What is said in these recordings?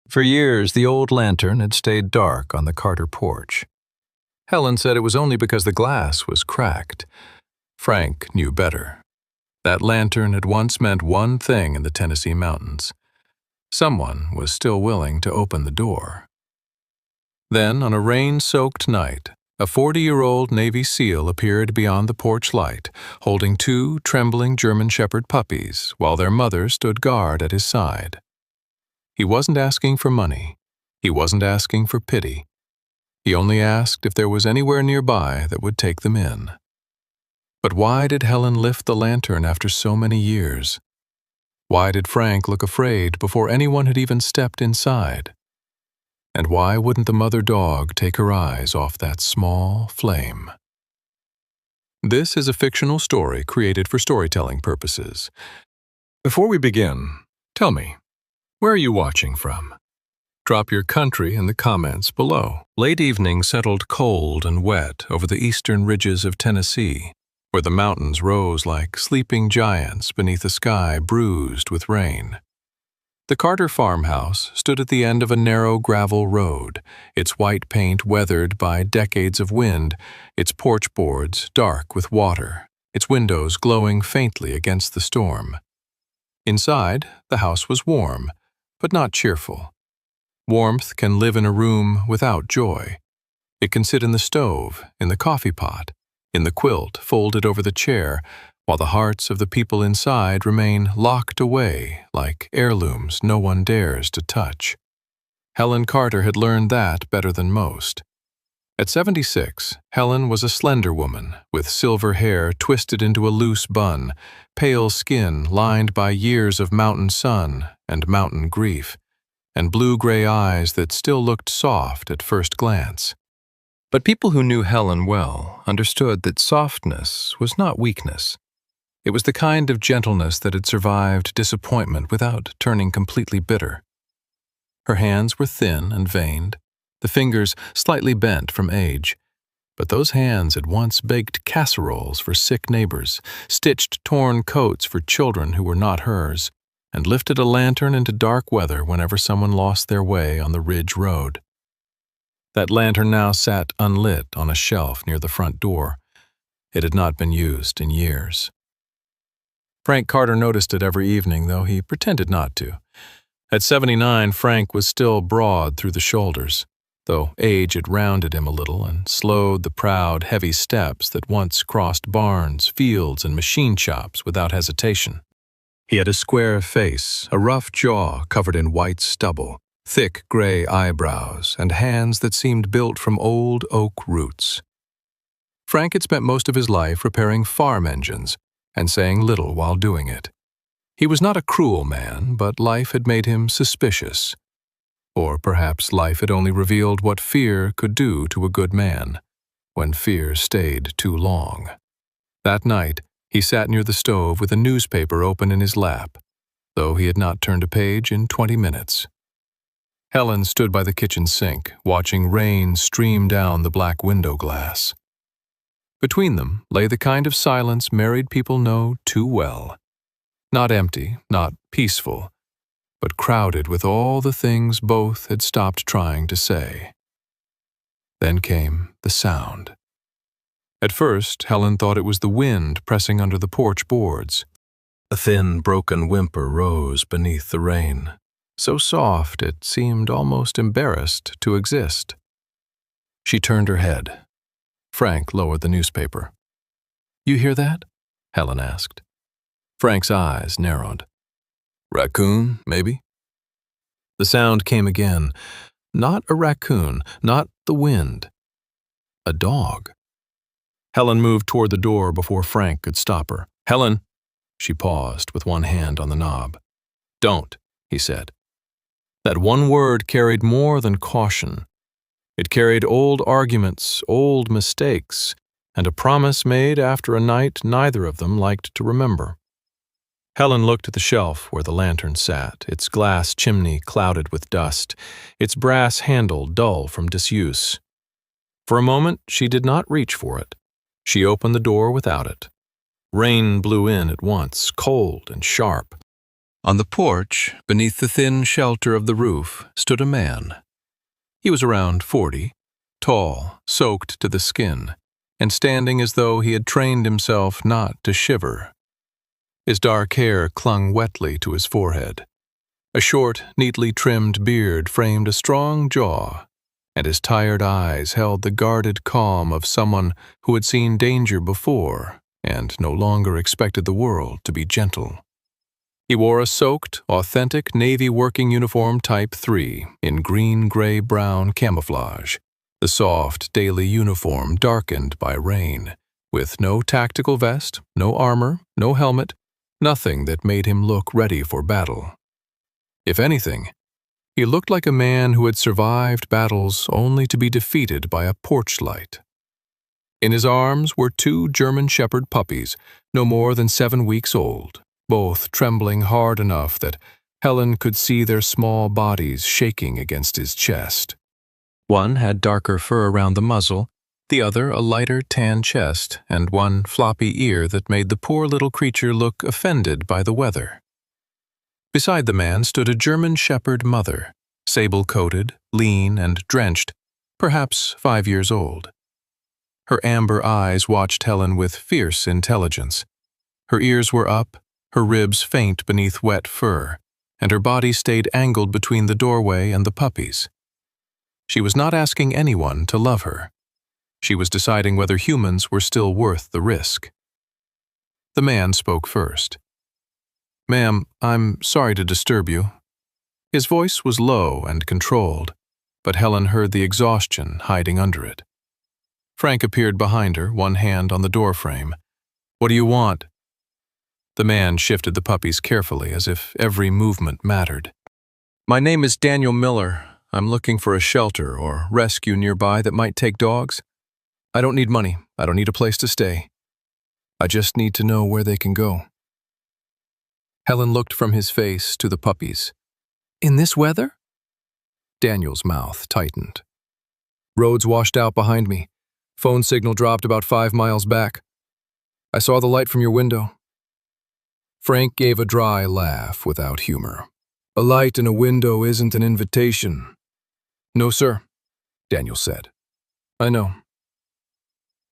For years, the old lantern had stayed dark on the Carter porch. Helen said it was only because the glass was cracked. Frank knew better. That lantern had once meant one thing in the Tennessee mountains. Someone was still willing to open the door. Then, on a rain-soaked night, a 40-year-old Navy SEAL appeared beyond the porch light, holding 2 trembling German Shepherd puppies, while their mother stood guard at his side. He wasn't asking for money. He wasn't asking for pity. He only asked if there was anywhere nearby that would take them in. But why did Helen lift the lantern after so many years? Why did Frank look afraid before anyone had even stepped inside? And why wouldn't the mother dog take her eyes off that small flame? This is a fictional story created for storytelling purposes. Before we begin, tell me, where are you watching from? Drop your country in the comments below. Late evening settled cold and wet over the eastern ridges of Tennessee, where the mountains rose like sleeping giants beneath a sky bruised with rain. The Carter farmhouse stood at the end of a narrow gravel road, its white paint weathered by decades of wind, its porch boards dark with water, its windows glowing faintly against the storm. Inside, the house was warm, but not cheerful. Warmth can live in a room without joy. It can sit in the stove, in the coffee pot, in the quilt folded over the chair, while the hearts of the people inside remain locked away like heirlooms no one dares to touch. Helen Carter had learned that better than most. At 76, Helen was a slender woman with silver hair twisted into a loose bun, pale skin lined by years of mountain sun and mountain grief, and blue-gray eyes that still looked soft at first glance. But people who knew Helen well understood that softness was not weakness. It was the kind of gentleness that had survived disappointment without turning completely bitter. Her hands were thin and veined, the fingers slightly bent from age, but those hands had once baked casseroles for sick neighbors, stitched torn coats for children who were not hers, and lifted a lantern into dark weather whenever someone lost their way on the ridge road. That lantern now sat unlit on a shelf near the front door. It had not been used in years. Frank Carter noticed it every evening, though he pretended not to. At 79, Frank was still broad through the shoulders, though age had rounded him a little and slowed the proud, heavy steps that once crossed barns, fields, and machine shops without hesitation. He had a square face, a rough jaw covered in white stubble, thick gray eyebrows, and hands that seemed built from old oak roots. Frank had spent most of his life repairing farm engines and saying little while doing it. He was not a cruel man, but life had made him suspicious. Or perhaps life had only revealed what fear could do to a good man, when fear stayed too long. That night, he sat near the stove with a newspaper open in his lap, though he had not turned a page in 20 minutes. Helen stood by the kitchen sink, watching rain stream down the black window glass. Between them lay the kind of silence married people know too well. Not empty, not peaceful, but crowded with all the things both had stopped trying to say. Then came the sound. At first, Helen thought it was the wind pressing under the porch boards. A thin, broken whimper rose beneath the rain, so soft it seemed almost embarrassed to exist. She turned her head. Frank lowered the newspaper. "You hear that?" Helen asked. Frank's eyes narrowed. "Raccoon, maybe?" The sound came again. Not a raccoon, not the wind. A dog. Helen moved toward the door before Frank could stop her. "Helen!" She paused with one hand on the knob. "Don't," he said. That one word carried more than caution. It carried old arguments, old mistakes, and a promise made after a night neither of them liked to remember. Helen looked at the shelf where the lantern sat, its glass chimney clouded with dust, its brass handle dull from disuse. For a moment she did not reach for it. She opened the door without it. Rain blew in at once, cold and sharp. On the porch, beneath the thin shelter of the roof, stood a man. He was around 40, tall, soaked to the skin, and standing as though he had trained himself not to shiver. His dark hair clung wetly to his forehead. A short, neatly trimmed beard framed a strong jaw, and his tired eyes held the guarded calm of someone who had seen danger before and no longer expected the world to be gentle. He wore a soaked, authentic Navy working uniform Type 3 in green-gray-brown camouflage, the soft, daily uniform darkened by rain, with no tactical vest, no armor, no helmet, nothing that made him look ready for battle. If anything, he looked like a man who had survived battles only to be defeated by a porch light. In his arms were 2 German Shepherd puppies, no more than 7 weeks old, both trembling hard enough that Helen could see their small bodies shaking against his chest. One had darker fur around the muzzle, the other a lighter tan chest, and one floppy ear that made the poor little creature look offended by the weather. Beside the man stood a German Shepherd mother, sable-coated, lean, and drenched, perhaps 5 years old. Her amber eyes watched Helen with fierce intelligence. Her ears were up, her ribs faint beneath wet fur, and her body stayed angled between the doorway and the puppies. She was not asking anyone to love her. She was deciding whether humans were still worth the risk. The man spoke first. "Ma'am, I'm sorry to disturb you." His voice was low and controlled, but Helen heard the exhaustion hiding under it. Frank appeared behind her, one hand on the doorframe. "What do you want?" The man shifted the puppies carefully, as if every movement mattered. "My name is Daniel Miller. I'm looking for a shelter or rescue nearby that might take dogs. I don't need money. I don't need a place to stay. I just need to know where they can go." Helen looked from his face to the puppies. "In this weather?" Daniel's mouth tightened. "Roads washed out behind me. Phone signal dropped about 5 miles back. I saw the light from your window." Frank gave a dry laugh without humor. "A light in a window isn't an invitation." "No, sir," Daniel said. "I know."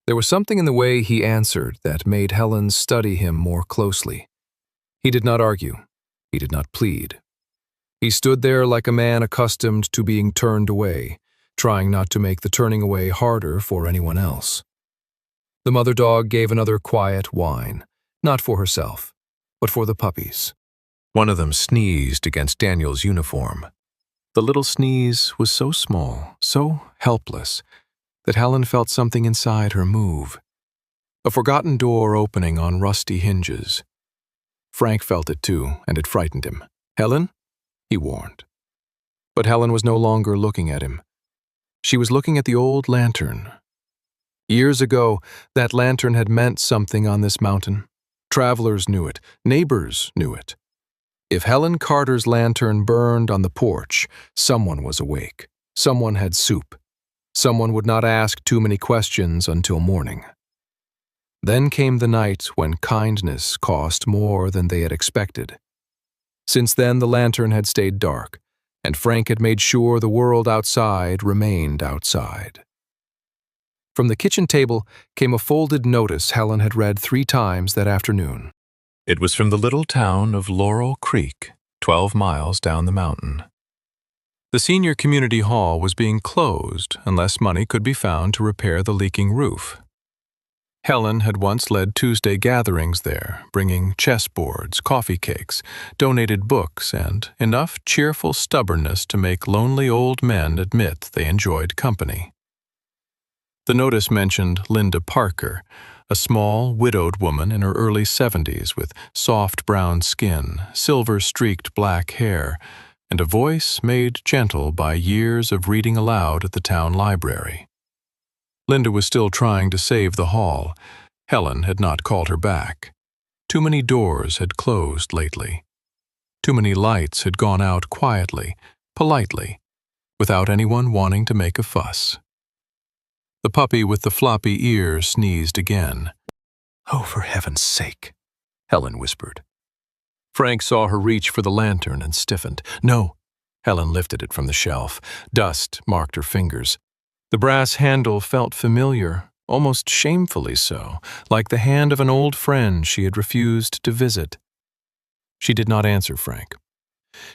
There was something in the way he answered that made Helen study him more closely. He did not argue. He did not plead. He stood there like a man accustomed to being turned away, trying not to make the turning away harder for anyone else. The mother dog gave another quiet whine, not for herself, but for the puppies. One of them sneezed against Daniel's uniform. The little sneeze was so small, so helpless, that Helen felt something inside her move. A forgotten door opening on rusty hinges. Frank felt it too, and it frightened him. "Helen?" he warned. But Helen was no longer looking at him. She was looking at the old lantern. Years ago, that lantern had meant something on this mountain. Travelers knew it. Neighbors knew it. If Helen Carter's lantern burned on the porch, someone was awake. Someone had soup. Someone would not ask too many questions until morning. Then came the night when kindness cost more than they had expected. Since then, the lantern had stayed dark, and Frank had made sure the world outside remained outside. From the kitchen table came a folded notice Helen had read 3 times that afternoon. It was from the little town of Laurel Creek, 12 miles down the mountain. The senior community hall was being closed unless money could be found to repair the leaking roof. Helen had once led Tuesday gatherings there, bringing chessboards, coffee cakes, donated books, and enough cheerful stubbornness to make lonely old men admit they enjoyed company. The notice mentioned Linda Parker, a small, widowed woman in her early 70s with soft brown skin, silver-streaked black hair, and a voice made gentle by years of reading aloud at the town library. Linda was still trying to save the hall. Helen had not called her back. Too many doors had closed lately. Too many lights had gone out quietly, politely, without anyone wanting to make a fuss. The puppy with the floppy ear sneezed again. "Oh, for heaven's sake," Helen whispered. Frank saw her reach for the lantern and stiffened. "No." Helen lifted it from the shelf. Dust marked her fingers. The brass handle felt familiar, almost shamefully so, like the hand of an old friend she had refused to visit. She did not answer Frank.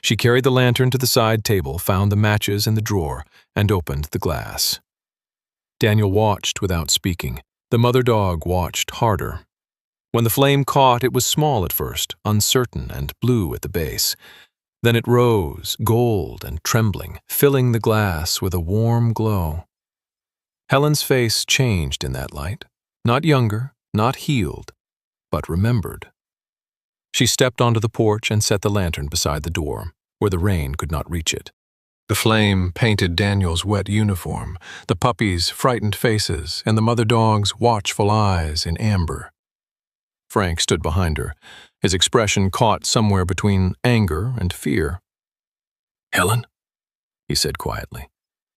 She carried the lantern to the side table, found the matches in the drawer, and opened the glass. Daniel watched without speaking. The mother dog watched harder. When the flame caught, it was small at first, uncertain and blue at the base. Then it rose, gold and trembling, filling the glass with a warm glow. Helen's face changed in that light, not younger, not healed, but remembered. She stepped onto the porch and set the lantern beside the door, where the rain could not reach it. The flame painted Daniel's wet uniform, the puppies' frightened faces, and the mother dog's watchful eyes in amber. Frank stood behind her, his expression caught somewhere between anger and fear. "Helen," he said quietly,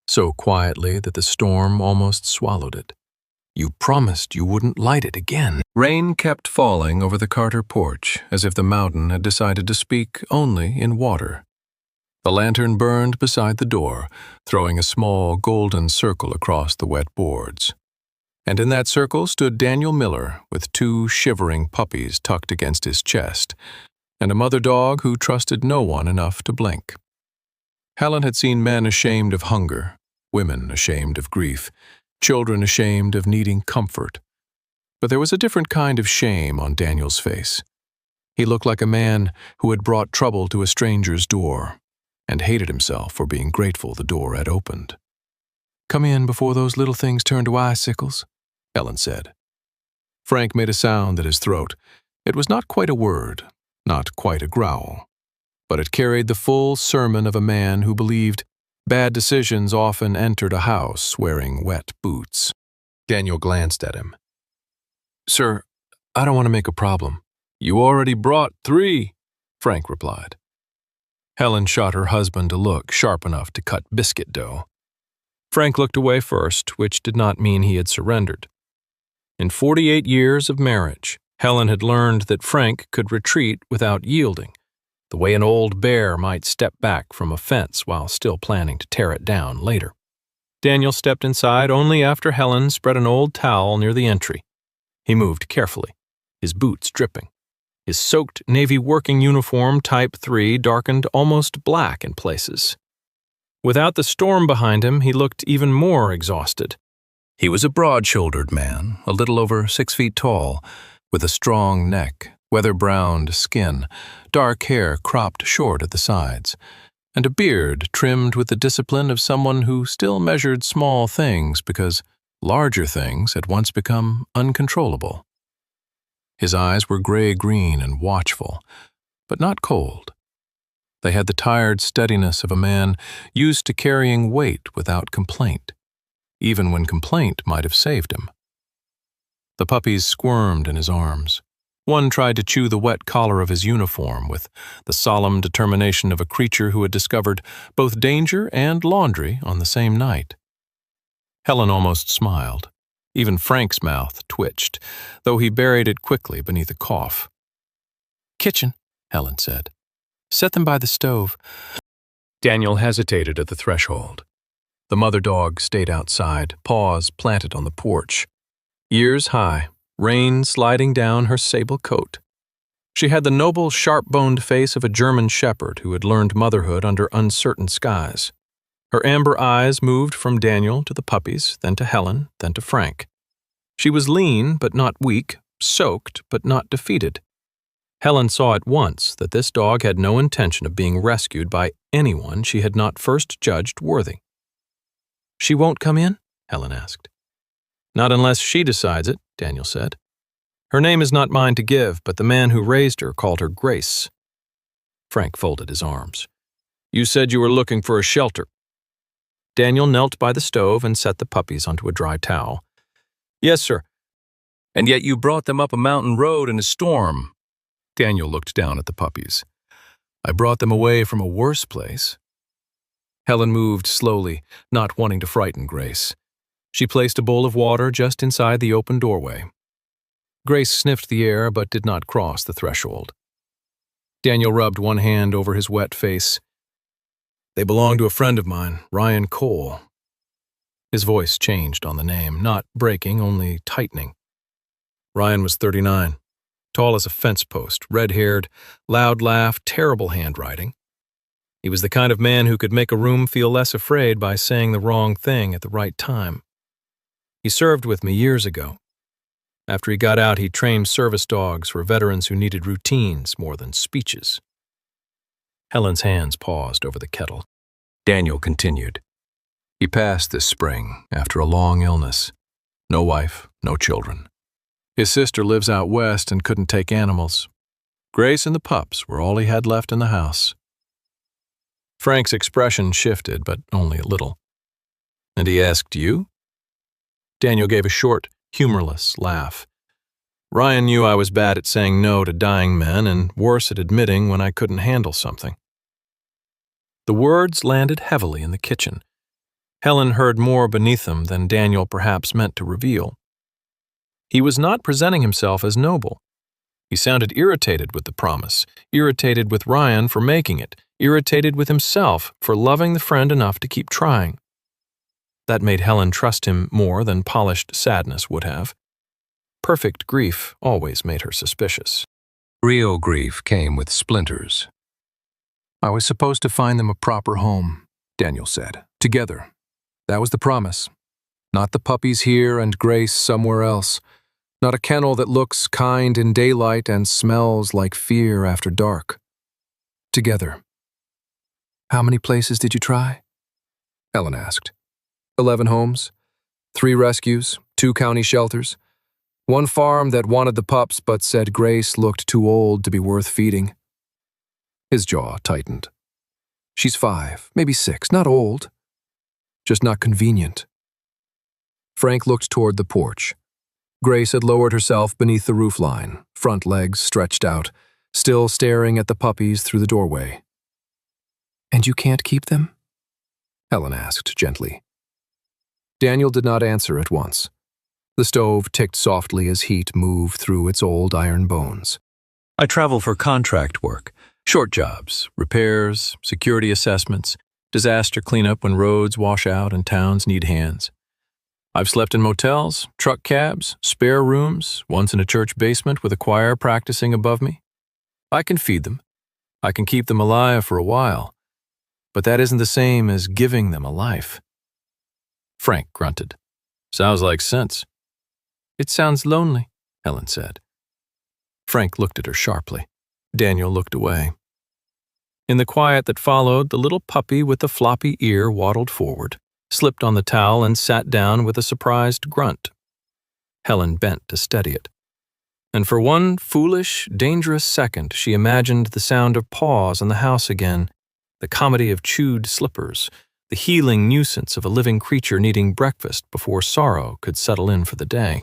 so quietly that the storm almost swallowed it. "You promised you wouldn't light it again." Rain kept falling over the Carter porch, as if the mountain had decided to speak only in water. The lantern burned beside the door, throwing a small golden circle across the wet boards. And in that circle stood Daniel Miller with 2 shivering puppies tucked against his chest, and a mother dog who trusted no one enough to blink. Helen had seen men ashamed of hunger, women ashamed of grief, children ashamed of needing comfort. But there was a different kind of shame on Daniel's face. He looked like a man who had brought trouble to a stranger's door, and hated himself for being grateful the door had opened. "Come in before those little things turn to icicles," Helen said. Frank made a sound at his throat. It was not quite a word, not quite a growl, but it carried the full sermon of a man who believed bad decisions often entered a house wearing wet boots. Daniel glanced at him. "Sir, I don't want to make a problem." "You already brought 3, Frank replied. Helen shot her husband a look sharp enough to cut biscuit dough. Frank looked away first, which did not mean he had surrendered. In 48 years of marriage, Helen had learned that Frank could retreat without yielding, the way an old bear might step back from a fence while still planning to tear it down later. Daniel stepped inside only after Helen spread an old towel near the entry. He moved carefully, his boots dripping. His soaked Navy working uniform Type 3 darkened almost black in places. Without the storm behind him, he looked even more exhausted. He was a broad-shouldered man, a little over 6 feet tall, with a strong neck, weather-browned skin, dark hair cropped short at the sides, and a beard trimmed with the discipline of someone who still measured small things because larger things had once become uncontrollable. His eyes were gray-green and watchful, but not cold. They had the tired steadiness of a man used to carrying weight without complaint, even when complaint might have saved him. The puppies squirmed in his arms. One tried to chew the wet collar of his uniform with the solemn determination of a creature who had discovered both danger and laundry on the same night. Helen almost smiled. Even Frank's mouth twitched, though he buried it quickly beneath a cough. "Kitchen," Helen said. "Set them by the stove." Daniel hesitated at the threshold. The mother dog stayed outside, paws planted on the porch. Ears high, rain sliding down her sable coat. She had the noble, sharp-boned face of a German shepherd who had learned motherhood under uncertain skies. Her amber eyes moved from Daniel to the puppies, then to Helen, then to Frank. She was lean but not weak, soaked but not defeated. Helen saw at once that this dog had no intention of being rescued by anyone she had not first judged worthy. "She won't come in?" Helen asked. "Not unless she decides it," Daniel said. "Her name is not mine to give, but the man who raised her called her Grace." Frank folded his arms. "You said you were looking for a shelter." Daniel knelt by the stove and set the puppies onto a dry towel. "Yes, sir." "And yet you brought them up a mountain road in a storm." Daniel looked down at the puppies. "I brought them away from a worse place." Helen moved slowly, not wanting to frighten Grace. She placed a bowl of water just inside the open doorway. Grace sniffed the air but did not cross the threshold. Daniel rubbed one hand over his wet face. They belong to a friend of mine, Ryan Cole. His voice changed on the name, not breaking, only tightening. Ryan was 39, tall as a fence post, red-haired, loud laugh, terrible handwriting. He was the kind of man who could make a room feel less afraid by saying the wrong thing at the right time. He served with me years ago. After he got out, he trained service dogs for veterans who needed routines more than speeches. Helen's hands paused over the kettle. Daniel continued. He passed this spring after a long illness. No wife, no children. His sister lives out west and couldn't take animals. Grace and the pups were all he had left in the house. Frank's expression shifted, but only a little. And he asked you? Daniel gave a short, humorless laugh. Ryan knew I was bad at saying no to dying men and worse at admitting when I couldn't handle something. The words landed heavily in the kitchen. Helen heard more beneath them than Daniel perhaps meant to reveal. He was not presenting himself as noble. He sounded irritated with the promise, irritated with Ryan for making it, irritated with himself for loving the friend enough to keep trying. That made Helen trust him more than polished sadness would have. Perfect grief always made her suspicious. Real grief came with splinters. I was supposed to find them a proper home, Daniel said. Together. That was the promise. Not the puppies here and Grace somewhere else. Not a kennel that looks kind in daylight and smells like fear after dark. Together. How many places did you try? Helen asked. 11 homes, 3 rescues, 2 county shelters, 1 farm that wanted the pups but said Grace looked too old to be worth feeding. His jaw tightened. She's 5, maybe 6, not old. Just not convenient. Frank looked toward the porch. Grace had lowered herself beneath the roofline, front legs stretched out, still staring at the puppies through the doorway. And you can't keep them? Helen asked gently. Daniel did not answer at once. The stove ticked softly as heat moved through its old iron bones. I travel for contract work, short jobs, repairs, security assessments, disaster cleanup when roads wash out and towns need hands. I've slept in motels, truck cabs, spare rooms, once in a church basement with a choir practicing above me. I can feed them. I can keep them alive for a while. But that isn't the same as giving them a life. Frank grunted. Sounds like sense. It sounds lonely, Helen said. Frank looked at her sharply. Daniel looked away. In the quiet that followed, the little puppy with the floppy ear waddled forward, slipped on the towel, and sat down with a surprised grunt. Helen bent to steady it. And for one foolish, dangerous second, she imagined the sound of paws in the house again, the comedy of chewed slippers, the healing nuisance of a living creature needing breakfast before sorrow could settle in for the day.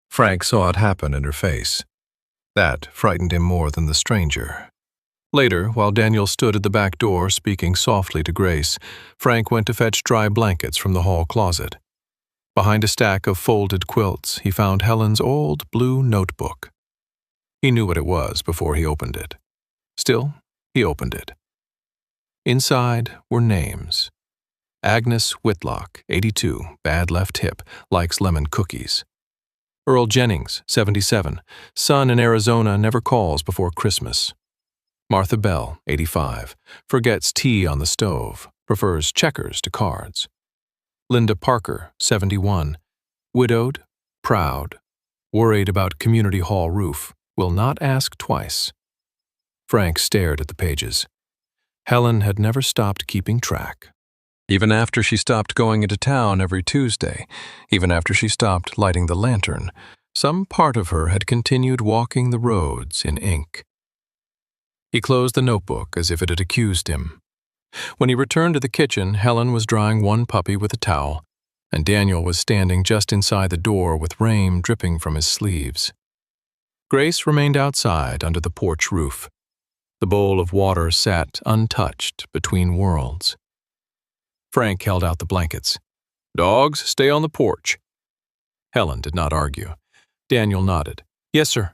Frank saw it happen in her face. That frightened him more than the stranger. Later, while Daniel stood at the back door speaking softly to Grace, Frank went to fetch dry blankets from the hall closet. Behind a stack of folded quilts, he found Helen's old blue notebook. He knew what it was before he opened it. Still, he opened it. Inside were names. Agnes Whitlock, 82, bad left hip, likes lemon cookies. Earl Jennings, 77, son in Arizona, never calls before Christmas. Martha Bell, 85, forgets tea on the stove, prefers checkers to cards. Linda Parker, 71, widowed, proud, worried about community hall roof, will not ask twice. Frank stared at the pages. Helen had never stopped keeping track. Even after she stopped going into town every Tuesday, even after she stopped lighting the lantern, some part of her had continued walking the roads in ink. He closed the notebook as if it had accused him. When he returned to the kitchen, Helen was drying one puppy with a towel, and Daniel was standing just inside the door with rain dripping from his sleeves. Grace remained outside under the porch roof. The bowl of water sat untouched between worlds. Frank held out the blankets. Dogs, stay on the porch. Helen did not argue. Daniel nodded. Yes, sir.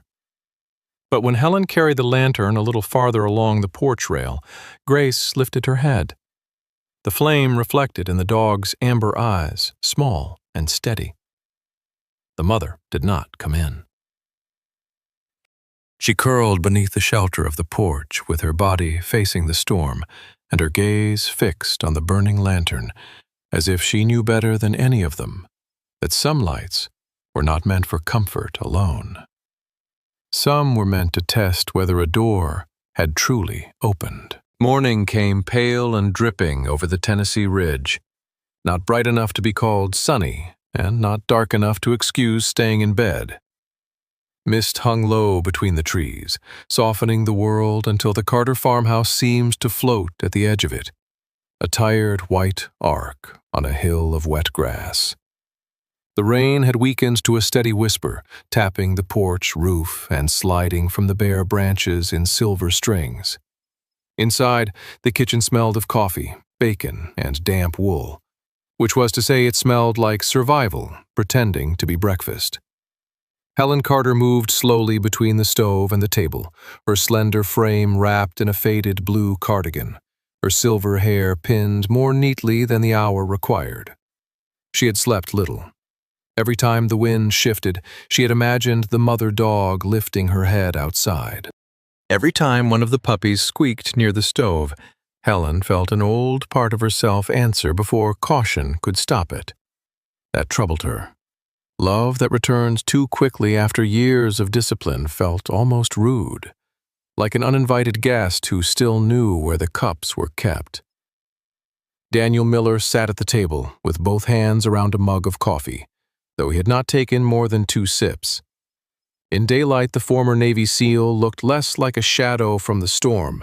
But when Helen carried the lantern a little farther along the porch rail, Grace lifted her head. The flame reflected in the dog's amber eyes, small and steady. The mother did not come in. She curled beneath the shelter of the porch with her body facing the storm and her gaze fixed on the burning lantern, as if she knew better than any of them that some lights were not meant for comfort alone. Some were meant to test whether a door had truly opened. Morning came pale and dripping over the Tennessee ridge, not bright enough to be called sunny and not dark enough to excuse staying in bed. Mist hung low between the trees, softening the world until the Carter farmhouse seemed to float at the edge of it, a tired white arc on a hill of wet grass. The rain had weakened to a steady whisper, tapping the porch roof and sliding from the bare branches in silver strings. Inside, the kitchen smelled of coffee, bacon, and damp wool, which was to say it smelled like survival pretending to be breakfast. Helen Carter moved slowly between the stove and the table, her slender frame wrapped in a faded blue cardigan, her silver hair pinned more neatly than the hour required. She had slept little. Every time the wind shifted, she had imagined the mother dog lifting her head outside. Every time one of the puppies squeaked near the stove, Helen felt an old part of herself answer before caution could stop it. That troubled her. Love that returned too quickly after years of discipline felt almost rude, like an uninvited guest who still knew where the cups were kept. Daniel Miller sat at the table with both hands around a mug of coffee, though he had not taken more than 2 sips. In daylight, the former Navy SEAL looked less like a shadow from the storm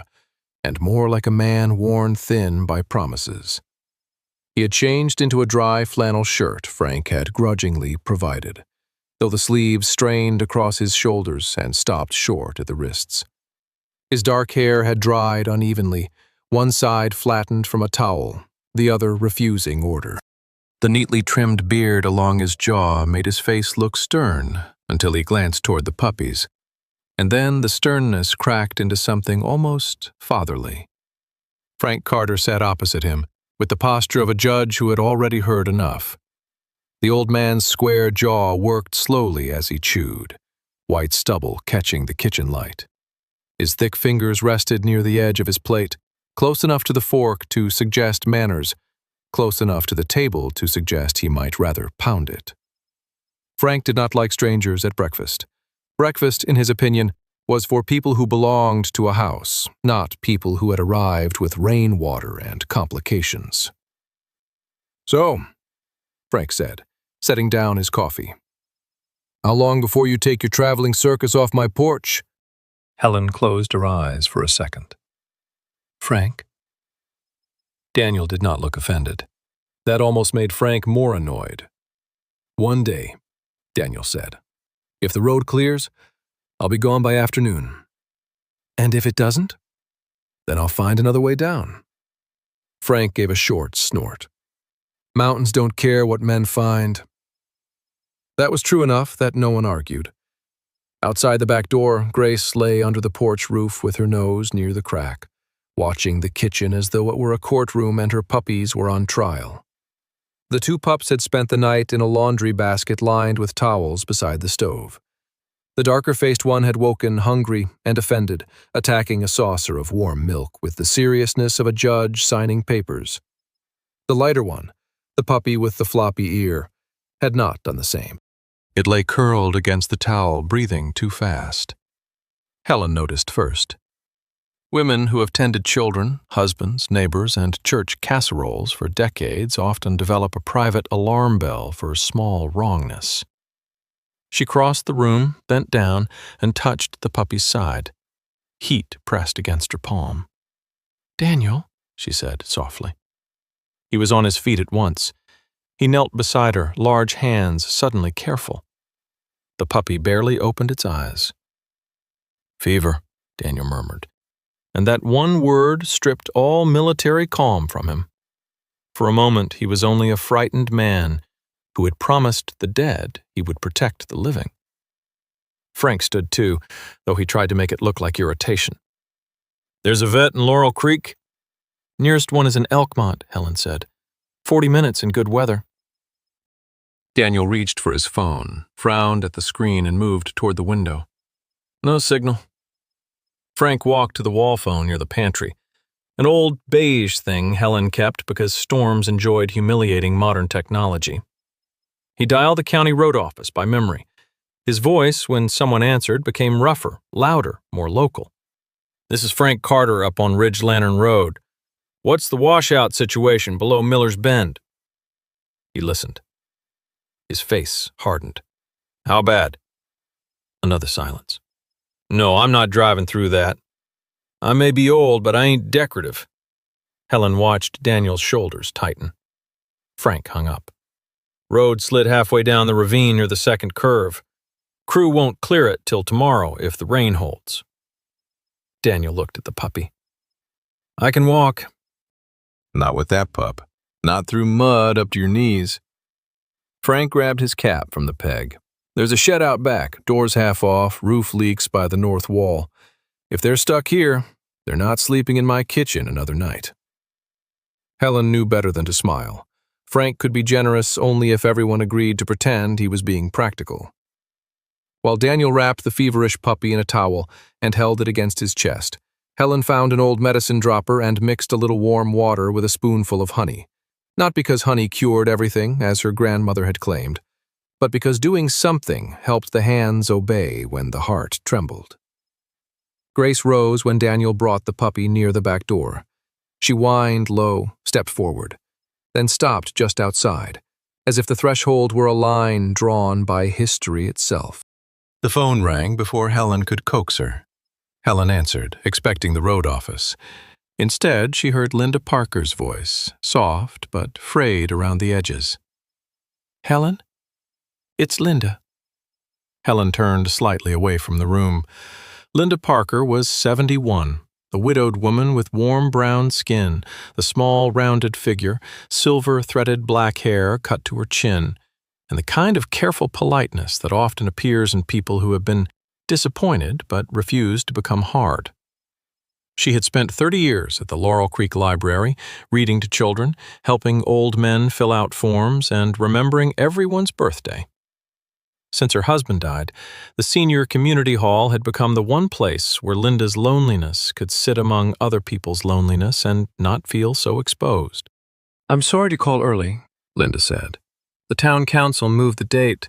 and more like a man worn thin by promises. He had changed into a dry flannel shirt Frank had grudgingly provided, though the sleeves strained across his shoulders and stopped short at the wrists. His dark hair had dried unevenly, one side flattened from a towel, the other refusing order. The neatly trimmed beard along his jaw made his face look stern until he glanced toward the puppies, and then the sternness cracked into something almost fatherly. Frank Carter sat opposite him, with the posture of a judge who had already heard enough. The old man's square jaw worked slowly as he chewed, white stubble catching the kitchen light. His thick fingers rested near the edge of his plate, close enough to the fork to suggest manners, close enough to the table to suggest he might rather pound it. Frank did not like strangers at breakfast. Breakfast, in his opinion, was for people who belonged to a house, not people who had arrived with rainwater and complications. "So," Frank said, setting down his coffee, "how long before you take your traveling circus off my porch?" Helen closed her eyes for a second. "Frank?" Daniel did not look offended. That almost made Frank more annoyed. "One day," Daniel said. "If the road clears, I'll be gone by afternoon. And if it doesn't, then I'll find another way down." Frank gave a short snort. "Mountains don't care what men find." That was true enough that no one argued. Outside the back door, Grace lay under the porch roof with her nose near the crack, watching the kitchen as though it were a courtroom and her puppies were on trial. The 2 pups had spent the night in a laundry basket lined with towels beside the stove. The darker-faced one had woken hungry and offended, attacking a saucer of warm milk with the seriousness of a judge signing papers. The lighter one, the puppy with the floppy ear, had not done the same. It lay curled against the towel, breathing too fast. Helen noticed first. Women who have tended children, husbands, neighbors, and church casseroles for decades often develop a private alarm bell for small wrongness. She crossed the room, bent down, and touched the puppy's side. Heat pressed against her palm. "Daniel," she said softly. He was on his feet at once. He knelt beside her, large hands suddenly careful. The puppy barely opened its eyes. "Fever," Daniel murmured, and that one word stripped all military calm from him. For a moment he was only a frightened man who had promised the dead he would protect the living. Frank stood too, though he tried to make it look like irritation. "There's a vet in Laurel Creek?" "Nearest one is in Elkmont," Helen said. 40 minutes in good weather." Daniel reached for his phone, frowned at the screen, and moved toward the window. "No signal." Frank walked to the wall phone near the pantry, an old beige thing Helen kept because storms enjoyed humiliating modern technology. He dialed the county road office by memory. His voice, when someone answered, became rougher, louder, more local. "This is Frank Carter up on Ridge Lantern Road. What's the washout situation below Miller's Bend?" He listened. His face hardened. "How bad?" Another silence. "No, I'm not driving through that. I may be old, but I ain't decorative." Helen watched Daniel's shoulders tighten. Frank hung up. "Road slid halfway down the ravine near the second curve. Crew won't clear it till tomorrow if the rain holds." Daniel looked at the puppy. "I can walk." "Not with that pup. Not through mud up to your knees." Frank grabbed his cap from the peg. "There's a shed out back, doors half off, roof leaks by the north wall. If they're stuck here, they're not sleeping in my kitchen another night." Helen knew better than to smile. Frank could be generous only if everyone agreed to pretend he was being practical. While Daniel wrapped the feverish puppy in a towel and held it against his chest, Helen found an old medicine dropper and mixed a little warm water with a spoonful of honey. Not because honey cured everything, as her grandmother had claimed, but because doing something helped the hands obey when the heart trembled. Grace rose when Daniel brought the puppy near the back door. She whined low, stepped forward, then stopped just outside, as if the threshold were a line drawn by history itself. The phone rang before Helen could coax her. Helen answered, expecting the road office. Instead, she heard Linda Parker's voice, soft but frayed around the edges. "Helen? It's Linda." Helen turned slightly away from the room. Linda Parker was 71, a widowed woman with warm brown skin, the small, rounded figure, silver-threaded black hair cut to her chin, and the kind of careful politeness that often appears in people who have been disappointed but refused to become hard. She had spent 30 years at the Laurel Creek Library, reading to children, helping old men fill out forms, and remembering everyone's birthday. Since her husband died, the senior community hall had become the one place where Linda's loneliness could sit among other people's loneliness and not feel so exposed. "I'm sorry to call early," Linda said. "The town council moved the date.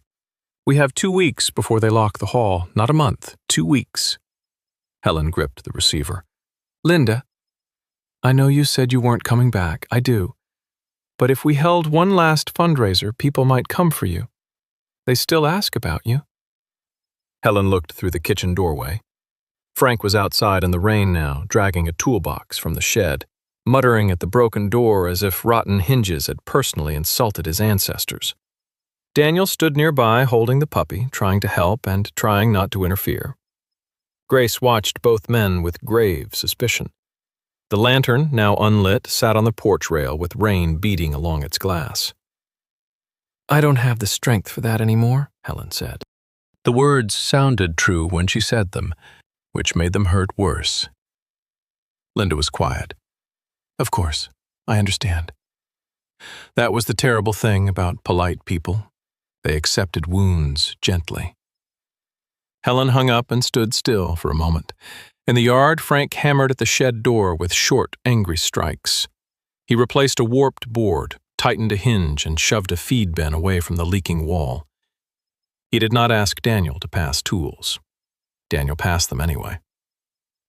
We have 2 weeks before they lock the hall, not a month, 2 weeks." Helen gripped the receiver. "Linda, I know you said you weren't coming back, I do. But if we held one last fundraiser, people might come for you. They still ask about you." Helen looked through the kitchen doorway. Frank was outside in the rain now, dragging a toolbox from the shed, muttering at the broken door as if rotten hinges had personally insulted his ancestors. Daniel stood nearby holding the puppy, trying to help and trying not to interfere. Grace watched both men with grave suspicion. The lantern, now unlit, sat on the porch rail with rain beating along its glass. "I don't have the strength for that anymore," Helen said. The words sounded true when she said them, which made them hurt worse. Linda was quiet. "Of course, I understand." That was the terrible thing about polite people. They accepted wounds gently. Helen hung up and stood still for a moment. In the yard, Frank hammered at the shed door with short, angry strikes. He replaced a warped board, tightened a hinge, and shoved a feed bin away from the leaking wall. He did not ask Daniel to pass tools. Daniel passed them anyway.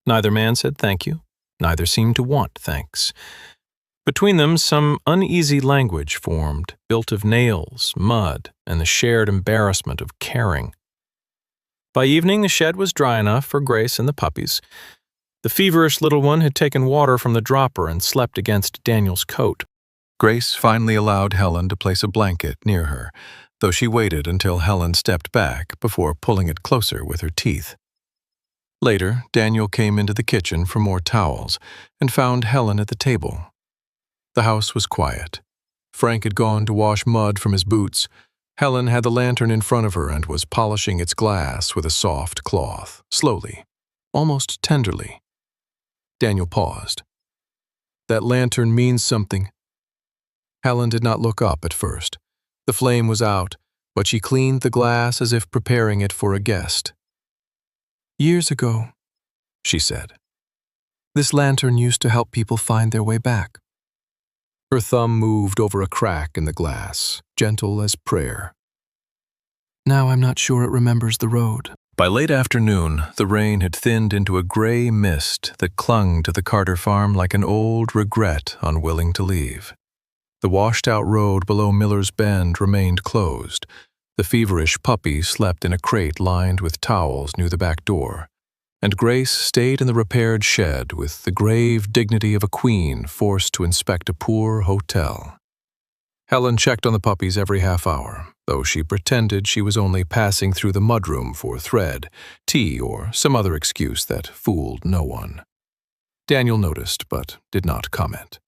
Neither man said thank you. Neither seemed to want thanks. Between them, some uneasy language formed, built of nails, mud, and the shared embarrassment of caring. By evening, the shed was dry enough for Grace and the puppies. The feverish little one had taken water from the dropper and slept against Daniel's coat. Grace finally allowed Helen to place a blanket near her, though she waited until Helen stepped back before pulling it closer with her teeth. Later, Daniel came into the kitchen for more towels and found Helen at the table. The house was quiet. Frank had gone to wash mud from his boots. Helen had the lantern in front of her and was polishing its glass with a soft cloth, slowly, almost tenderly. Daniel paused. "That lantern means something." Helen did not look up at first. The flame was out, but she cleaned the glass as if preparing it for a guest. "Years ago," she said, "this lantern used to help people find their way back." Her thumb moved over a crack in the glass, gentle as prayer. "Now I'm not sure it remembers the road." By late afternoon, the rain had thinned into a gray mist that clung to the Carter farm like an old regret unwilling to leave. The washed-out road below Miller's Bend remained closed. The feverish puppy slept in a crate lined with towels near the back door, and Grace stayed in the repaired shed with the grave dignity of a queen forced to inspect a poor hotel. Helen checked on the puppies every half hour, though she pretended she was only passing through the mudroom for thread, tea, or some other excuse that fooled no one. Daniel noticed, but did not comment.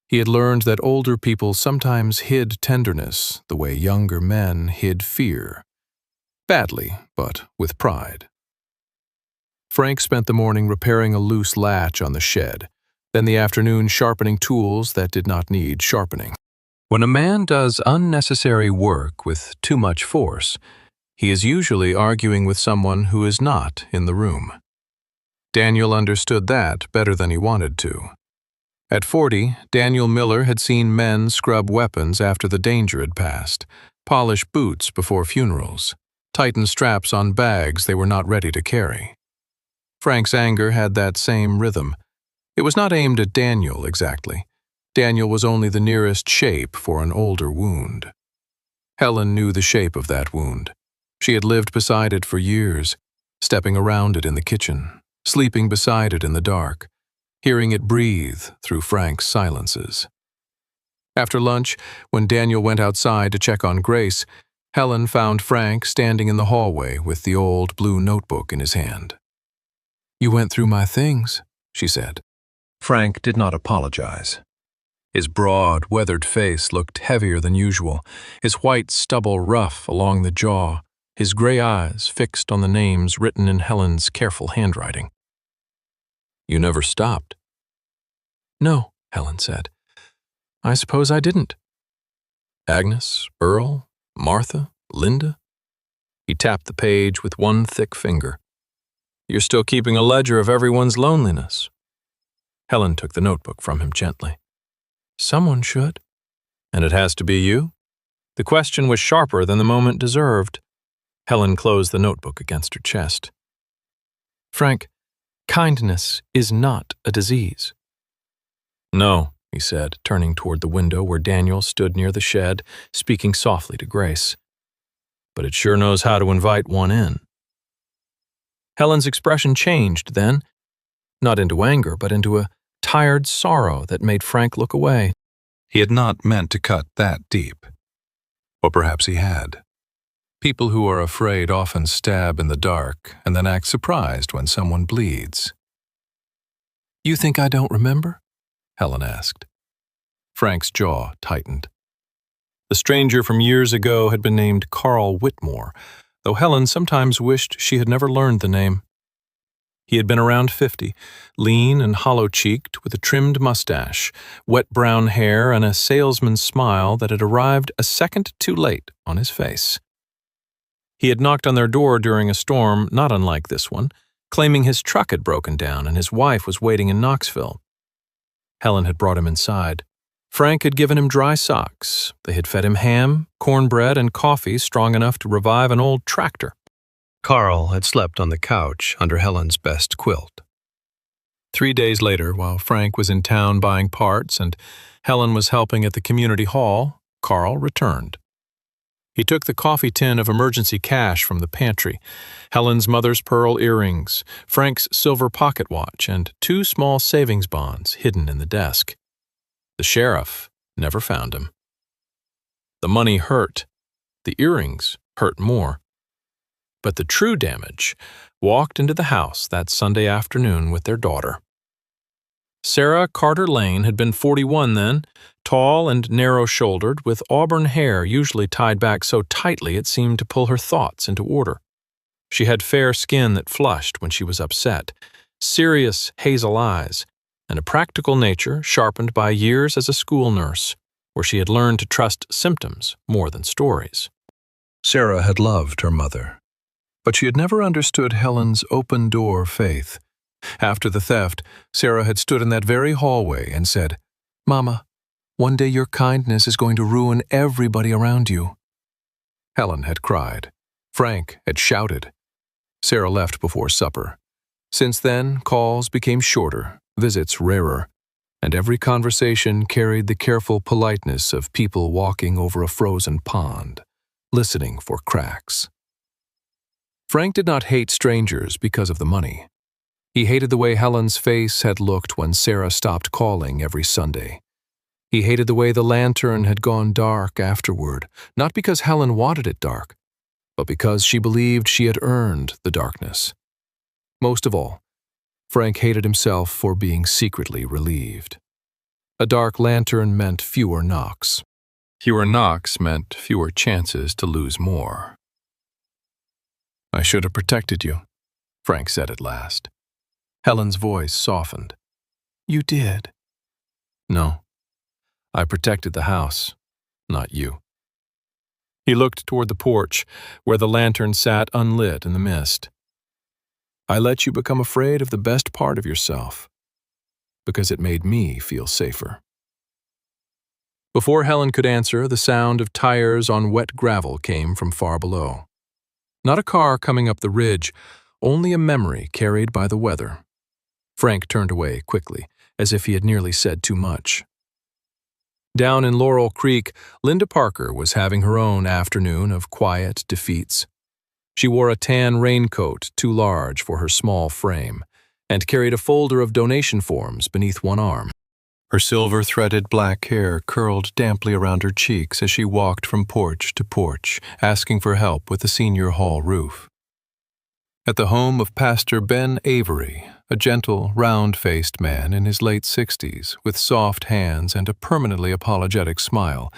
He had learned that older people sometimes hid tenderness the way younger men hid fear. Badly, but with pride. Frank spent the morning repairing a loose latch on the shed, then the afternoon sharpening tools that did not need sharpening. When a man does unnecessary work with too much force, he is usually arguing with someone who is not in the room. Daniel understood that better than he wanted to. At 40, Daniel Miller had seen men scrub weapons after the danger had passed, polish boots before funerals, tighten straps on bags they were not ready to carry. Frank's anger had that same rhythm. It was not aimed at Daniel exactly. Daniel was only the nearest shape for an older wound. Helen knew the shape of that wound. She had lived beside it for years, stepping around it in the kitchen, sleeping beside it in the dark, hearing it breathe through Frank's silences. After lunch, when Daniel went outside to check on Grace, Helen found Frank standing in the hallway with the old blue notebook in his hand. "You went through my things," she said. Frank did not apologize. His broad, weathered face looked heavier than usual, his white stubble rough along the jaw, his gray eyes fixed on the names written in Helen's careful handwriting. "You never stopped." "No," Helen said. "I suppose I didn't." "Agnes, Earl, Martha, Linda?" He tapped the page with one thick finger. "You're still keeping a ledger of everyone's loneliness." Helen took the notebook from him gently. "Someone should." "And it has to be you?" The question was sharper than the moment deserved. Helen closed the notebook against her chest. "Frank, kindness is not a disease." "No," he said, turning toward the window where Daniel stood near the shed, speaking softly to Grace. "But it sure knows how to invite one in." Helen's expression changed then, not into anger, but into a tired sorrow that made Frank look away. He had not meant to cut that deep. Or perhaps he had. People who are afraid often stab in the dark and then act surprised when someone bleeds. "You think I don't remember?" Helen asked. Frank's jaw tightened. The stranger from years ago had been named Carl Whitmore, though Helen sometimes wished she had never learned the name. He had been around 50, lean and hollow-cheeked with a trimmed mustache, wet brown hair, and a salesman's smile that had arrived a second too late on his face. He had knocked on their door during a storm not unlike this one, claiming his truck had broken down and his wife was waiting in Knoxville. Helen had brought him inside. Frank had given him dry socks. They had fed him ham, cornbread, and coffee strong enough to revive an old tractor. Carl had slept on the couch under Helen's best quilt. 3 days later, while Frank was in town buying parts and Helen was helping at the community hall, Carl returned. He took the coffee tin of emergency cash from the pantry, Helen's mother's pearl earrings, Frank's silver pocket watch, and 2 small savings bonds hidden in the desk. The sheriff never found him. The money hurt. The earrings hurt more. But the true damage walked into the house that Sunday afternoon with their daughter. Sarah Carter Lane had been 41 then, tall and narrow-shouldered, with auburn hair usually tied back so tightly it seemed to pull her thoughts into order. She had fair skin that flushed when she was upset, serious hazel eyes, and a practical nature sharpened by years as a school nurse, where she had learned to trust symptoms more than stories. Sarah had loved her mother, but she had never understood Helen's open-door faith. After the theft, Sarah had stood in that very hallway and said, "Mama, one day your kindness is going to ruin everybody around you." Helen had cried. Frank had shouted. Sarah left before supper. Since then, calls became shorter, visits rarer, and every conversation carried the careful politeness of people walking over a frozen pond, listening for cracks. Frank did not hate strangers because of the money. He hated the way Helen's face had looked when Sarah stopped calling every Sunday. He hated the way the lantern had gone dark afterward, not because Helen wanted it dark, but because she believed she had earned the darkness. Most of all, Frank hated himself for being secretly relieved. A dark lantern meant fewer knocks. Fewer knocks meant fewer chances to lose more. "I should have protected you," Frank said at last. Helen's voice softened. "You did." "No, I protected the house, not you." He looked toward the porch, where the lantern sat unlit in the mist. "I let you become afraid of the best part of yourself, because it made me feel safer." Before Helen could answer, the sound of tires on wet gravel came from far below. Not a car coming up the ridge, only a memory carried by the weather. Frank turned away quickly, as if he had nearly said too much. Down in Laurel Creek, Linda Parker was having her own afternoon of quiet defeats. She wore a tan raincoat too large for her small frame, and carried a folder of donation forms beneath one arm. Her silver-threaded black hair curled damply around her cheeks as she walked from porch to porch, asking for help with the senior hall roof. At the home of Pastor Ben Avery, a gentle, round-faced man in his late 60s, with soft hands and a permanently apologetic smile,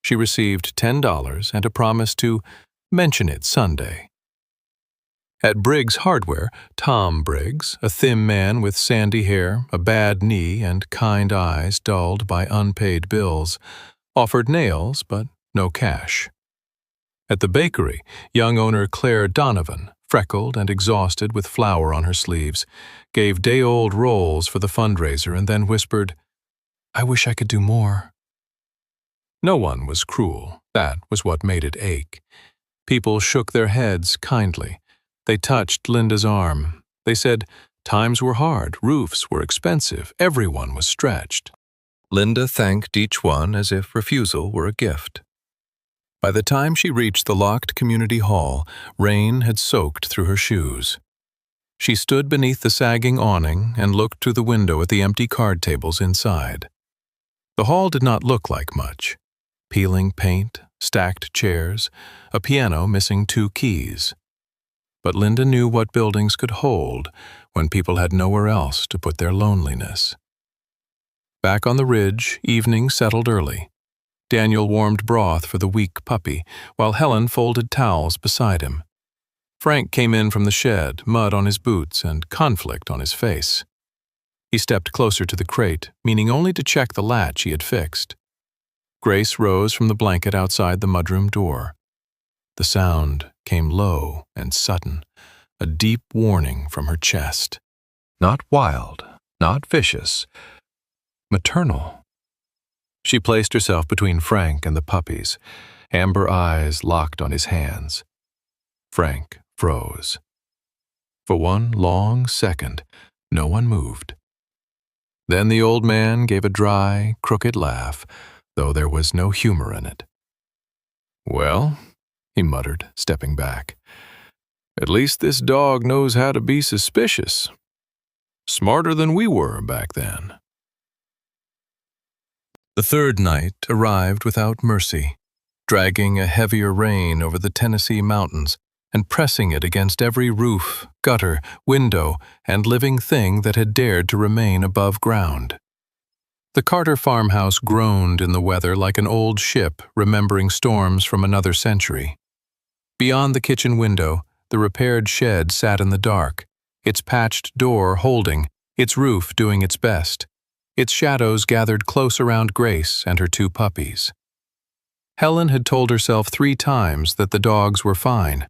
she received $10 and a promise to mention it Sunday. At Briggs Hardware, Tom Briggs, a thin man with sandy hair, a bad knee, and kind eyes dulled by unpaid bills, offered nails but no cash. At the bakery, young owner Claire Donovan, freckled and exhausted with flour on her sleeves, gave day-old rolls for the fundraiser and then whispered, "I wish I could do more." No one was cruel. That was what made it ache. People shook their heads kindly. They touched Linda's arm. They said times were hard, roofs were expensive, everyone was stretched. Linda thanked each one as if refusal were a gift. By the time she reached the locked community hall, rain had soaked through her shoes. She stood beneath the sagging awning and looked through the window at the empty card tables inside. The hall did not look like much. Peeling paint, stacked chairs, a piano missing 2 keys. But Linda knew what buildings could hold when people had nowhere else to put their loneliness. Back on the ridge, evening settled early. Daniel warmed broth for the weak puppy, while Helen folded towels beside him. Frank came in from the shed, mud on his boots and conflict on his face. He stepped closer to the crate, meaning only to check the latch he had fixed. Grace rose from the blanket outside the mudroom door. The sound came low and sudden, a deep warning from her chest. Not wild, not vicious, maternal. She placed herself between Frank and the puppies, amber eyes locked on his hands. Frank froze. For one long second, no one moved. Then the old man gave a dry, crooked laugh, though there was no humor in it. "Well," he muttered, stepping back, "at least this dog knows how to be suspicious. Smarter than we were back then." The third night arrived without mercy, dragging a heavier rain over the Tennessee mountains and pressing it against every roof, gutter, window, and living thing that had dared to remain above ground. The Carter farmhouse groaned in the weather like an old ship remembering storms from another century. Beyond the kitchen window, the repaired shed sat in the dark, its patched door holding, its roof doing its best. Its shadows gathered close around Grace and her 2 puppies. Helen had told herself 3 times that the dogs were fine.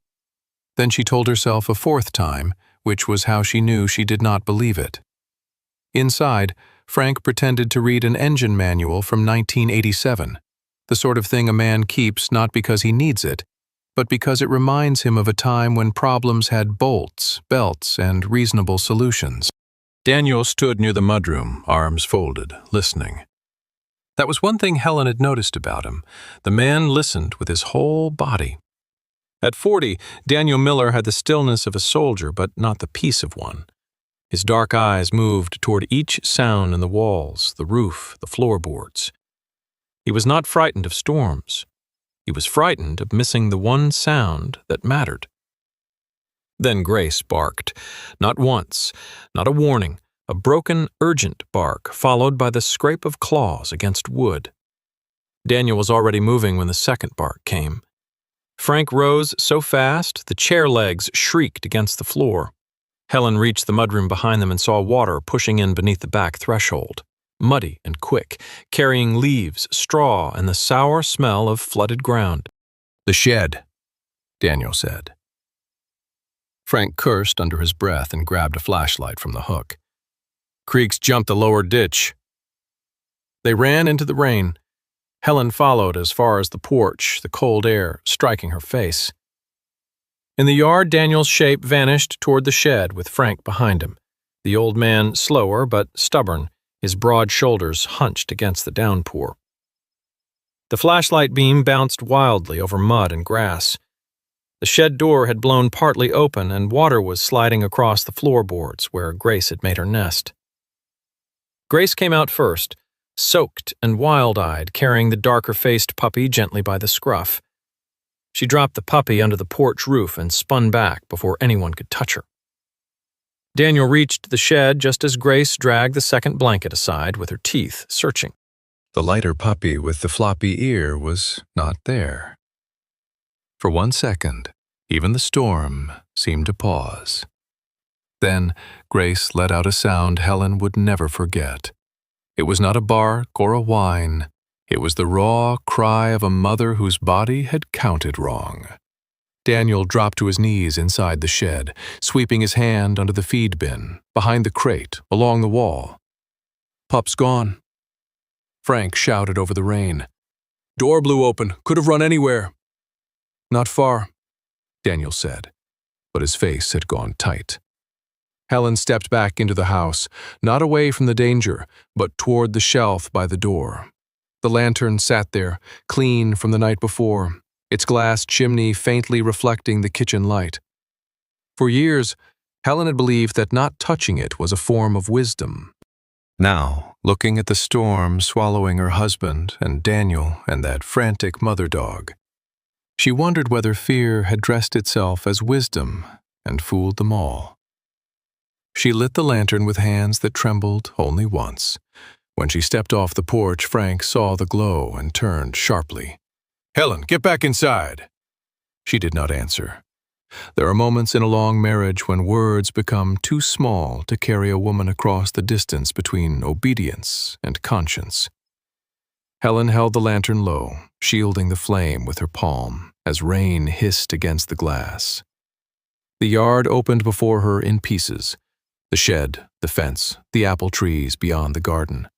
Then she told herself a 4th time, which was how she knew she did not believe it. Inside, Frank pretended to read an engine manual from 1987, the sort of thing a man keeps not because he needs it, but because it reminds him of a time when problems had bolts, belts, and reasonable solutions. Daniel stood near the mudroom, arms folded, listening. That was one thing Helen had noticed about him. The man listened with his whole body. At 40, Daniel Miller had the stillness of a soldier, but not the peace of one. His dark eyes moved toward each sound in the walls, the roof, the floorboards. He was not frightened of storms. He was frightened of missing the one sound that mattered. Then Grace barked, not once, not a warning, a broken, urgent bark followed by the scrape of claws against wood. Daniel was already moving when the second bark came. Frank rose so fast the chair legs shrieked against the floor. Helen reached the mudroom behind them and saw water pushing in beneath the back threshold, muddy and quick, carrying leaves, straw, and the sour smell of flooded ground. "The shed," Daniel said. Frank cursed under his breath and grabbed a flashlight from the hook. "Creeks jumped the lower ditch." They ran into the rain. Helen followed as far as the porch, the cold air striking her face. In the yard, Daniel's shape vanished toward the shed with Frank behind him, the old man slower but stubborn, his broad shoulders hunched against the downpour. The flashlight beam bounced wildly over mud and grass. The shed door had blown partly open and water was sliding across the floorboards where Grace had made her nest. Grace came out first, soaked and wild-eyed, carrying the darker-faced puppy gently by the scruff. She dropped the puppy under the porch roof and spun back before anyone could touch her. Daniel reached the shed just as Grace dragged the second blanket aside with her teeth, searching. The lighter puppy with the floppy ear was not there. For 1 second, even the storm seemed to pause. Then Grace let out a sound Helen would never forget. It was not a bark or a whine. It was the raw cry of a mother whose body had counted wrong. Daniel dropped to his knees inside the shed, sweeping his hand under the feed bin, behind the crate, along the wall. "Pup's gone," Frank shouted over the rain. "Door blew open. Could have run anywhere." "Not far," Daniel said, but his face had gone tight. Helen stepped back into the house, not away from the danger, but toward the shelf by the door. The lantern sat there, clean from the night before, its glass chimney faintly reflecting the kitchen light. For years, Helen had believed that not touching it was a form of wisdom. Now, looking at the storm swallowing her husband and Daniel and that frantic mother dog, she wondered whether fear had dressed itself as wisdom and fooled them all. She lit the lantern with hands that trembled only once. When she stepped off the porch, Frank saw the glow and turned sharply. "Helen, get back inside!" She did not answer. There are moments in a long marriage when words become too small to carry a woman across the distance between obedience and conscience. Helen held the lantern low, shielding the flame with her palm as rain hissed against the glass. The yard opened before her in pieces. The shed, the fence, the apple trees beyond the garden,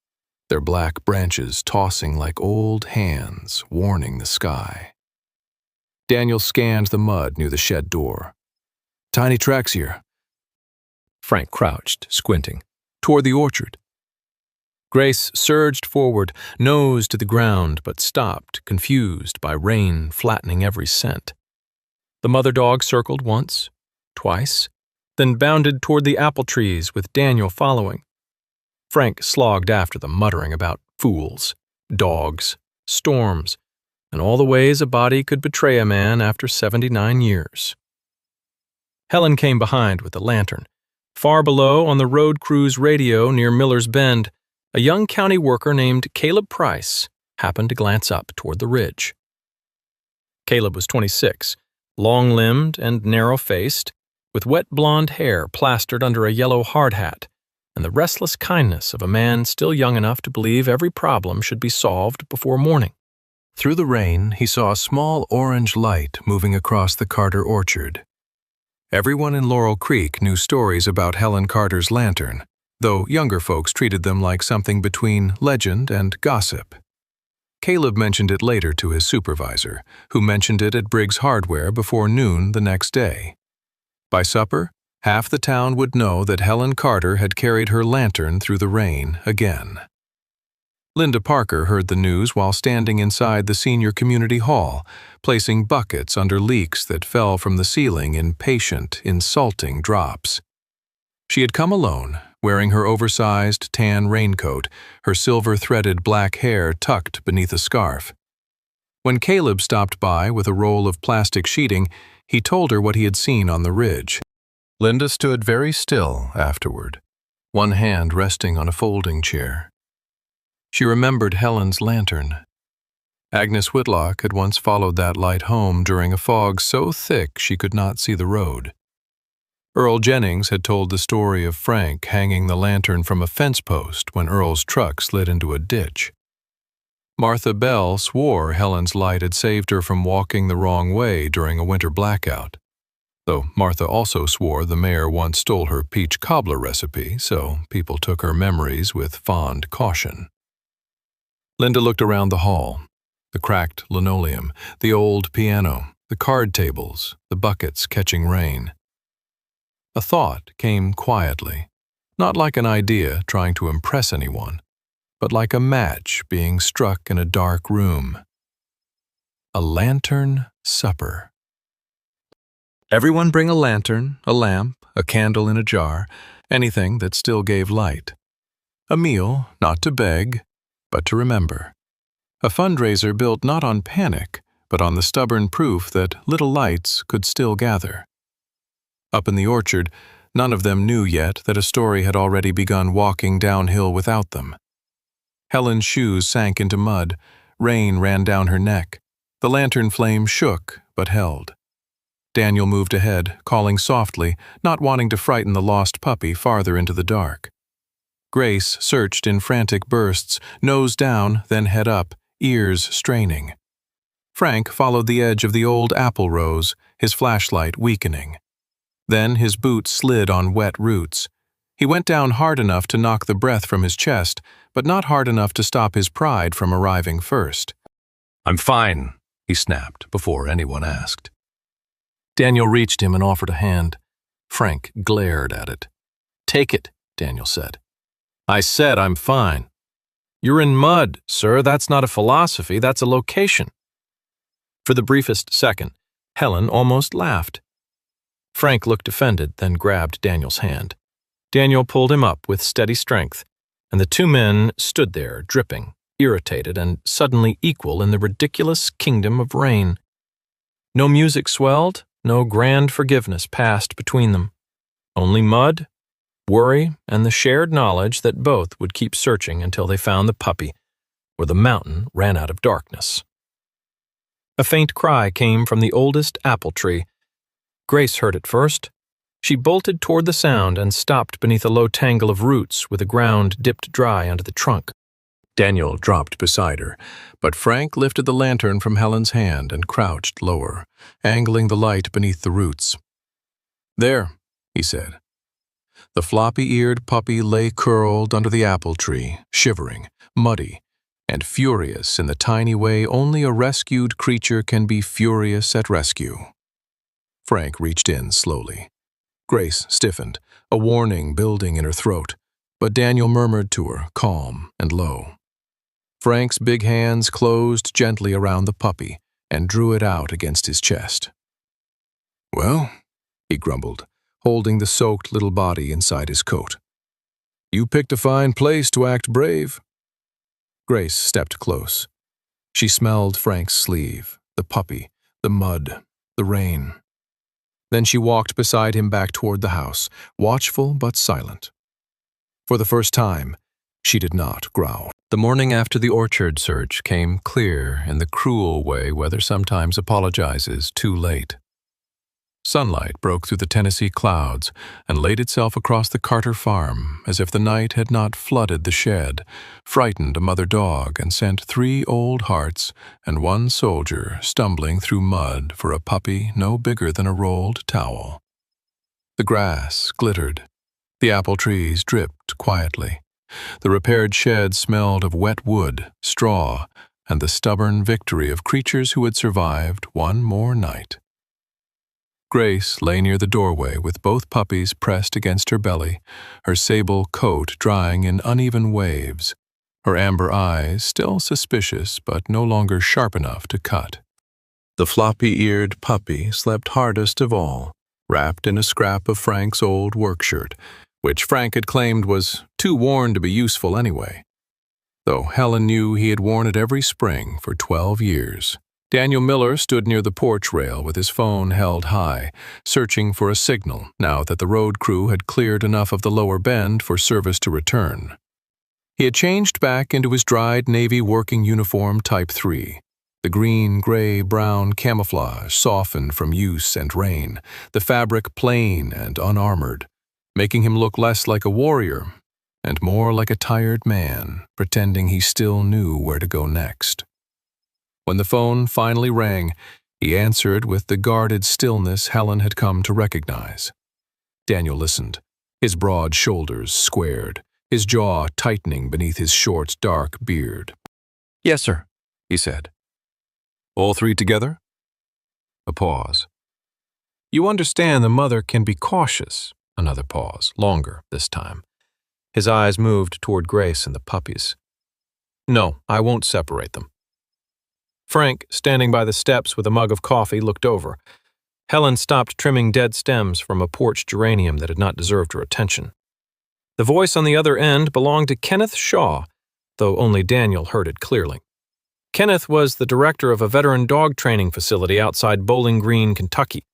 their black branches tossing like old hands warning the sky. Daniel scanned the mud near the shed door. "Tiny tracks here." Frank crouched, squinting, toward the orchard. Grace surged forward, nose to the ground, but stopped, confused by rain flattening every scent. The mother dog circled once, twice, then bounded toward the apple trees with Daniel following. Frank slogged after them, muttering about fools, dogs, storms, and all the ways a body could betray a man after 79 years. Helen came behind with the lantern. Far below, on the road crew's radio near Miller's Bend, a young county worker named Caleb Price happened to glance up toward the ridge. Caleb was 26, long-limbed and narrow-faced, with wet blonde hair plastered under a yellow hard hat, and the restless kindness of a man still young enough to believe every problem should be solved before morning. Through the rain, he saw a small orange light moving across the Carter orchard. Everyone in Laurel Creek knew stories about Helen Carter's lantern, though younger folks treated them like something between legend and gossip. Caleb mentioned it later to his supervisor, who mentioned it at Briggs Hardware before noon the next day. By supper, half the town would know that Helen Carter had carried her lantern through the rain again. Linda Parker heard the news while standing inside the senior community hall, placing buckets under leaks that fell from the ceiling in patient, insulting drops. She had come alone, wearing her oversized tan raincoat, her silver-threaded black hair tucked beneath a scarf. When Caleb stopped by with a roll of plastic sheeting, he told her what he had seen on the ridge. Linda stood very still afterward, one hand resting on a folding chair. She remembered Helen's lantern. Agnes Whitlock had once followed that light home during a fog so thick she could not see the road. Earl Jennings had told the story of Frank hanging the lantern from a fence post when Earl's truck slid into a ditch. Martha Bell swore Helen's light had saved her from walking the wrong way during a winter blackout, though Martha also swore the mayor once stole her peach cobbler recipe, so people took her memories with fond caution. Linda looked around the hall, the cracked linoleum, the old piano, the card tables, the buckets catching rain. A thought came quietly, not like an idea trying to impress anyone, but like a match being struck in a dark room. A lantern supper. Everyone bring a lantern, a lamp, a candle in a jar, anything that still gave light. A meal, not to beg, but to remember. A fundraiser built not on panic, but on the stubborn proof that little lights could still gather. Up in the orchard, none of them knew yet that a story had already begun walking downhill without them. Helen's shoes sank into mud, rain ran down her neck. The lantern flame shook, but held. Daniel moved ahead, calling softly, not wanting to frighten the lost puppy farther into the dark. Grace searched in frantic bursts, nose down, then head up, ears straining. Frank followed the edge of the old apple rows, his flashlight weakening. Then his boot slid on wet roots. He went down hard enough to knock the breath from his chest, but not hard enough to stop his pride from arriving first. "I'm fine," he snapped before anyone asked. Daniel reached him and offered a hand. Frank glared at it. "Take it," Daniel said. I said I'm fine. You're in mud, sir. That's not a philosophy, that's a location. For the briefest second, Helen almost laughed. Frank looked offended, then grabbed Daniel's hand. Daniel pulled him up with steady strength, and the two men stood there, dripping, irritated, and suddenly equal in the ridiculous kingdom of rain. No music swelled, no grand forgiveness passed between them. Only mud, worry, and the shared knowledge that both would keep searching until they found the puppy, or the mountain ran out of darkness. A faint cry came from the oldest apple tree. Grace heard it first. She bolted toward the sound and stopped beneath a low tangle of roots with the ground dipped dry under the trunk. Daniel dropped beside her, but Frank lifted the lantern from Helen's hand and crouched lower, angling the light beneath the roots. "There," he said. The floppy-eared puppy lay curled under the apple tree, shivering, muddy, and furious in the tiny way only a rescued creature can be furious at rescue. Frank reached in slowly. Grace stiffened, a warning building in her throat, but Daniel murmured to her, calm and low. Frank's big hands closed gently around the puppy and drew it out against his chest. "Well," he grumbled, holding the soaked little body inside his coat. "You picked a fine place to act brave." Grace stepped close. She smelled Frank's sleeve, the puppy, the mud, the rain. Then she walked beside him back toward the house, watchful but silent. For the first time, she did not growl. The morning after the orchard search came clear in the cruel way weather sometimes apologizes too late. Sunlight broke through the Tennessee clouds and laid itself across the Carter farm as if the night had not flooded the shed, frightened a mother dog, and sent 3 old hearts and 1 soldier stumbling through mud for a puppy no bigger than a rolled towel. The grass glittered. The apple trees dripped quietly. The repaired shed smelled of wet wood, straw, and the stubborn victory of creatures who had survived one more night. Grace lay near the doorway with both puppies pressed against her belly, her sable coat drying in uneven waves, her amber eyes still suspicious but no longer sharp enough to cut. The floppy-eared puppy slept hardest of all, wrapped in a scrap of Frank's old work shirt, which Frank had claimed was too worn to be useful anyway, though Helen knew he had worn it every spring for 12 years. Daniel Miller stood near the porch rail with his phone held high, searching for a signal now that the road crew had cleared enough of the lower bend for service to return. He had changed back into his dried Navy working uniform Type 3, the green, gray, brown camouflage softened from use and rain, the fabric plain and unarmored, making him look less like a warrior and more like a tired man, pretending he still knew where to go next. When the phone finally rang, he answered with the guarded stillness Helen had come to recognize. Daniel listened, his broad shoulders squared, his jaw tightening beneath his short, dark beard. "Yes, sir," he said. "All 3 together?" A pause. "You understand the mother can be cautious." Another pause, longer this time. His eyes moved toward Grace and the puppies. "No, I won't separate them." Frank, standing by the steps with a mug of coffee, looked over. Helen stopped trimming dead stems from a porch geranium that had not deserved her attention. The voice on the other end belonged to Kenneth Shaw, though only Daniel heard it clearly. Kenneth was the director of a veteran dog training facility outside Bowling Green, Kentucky.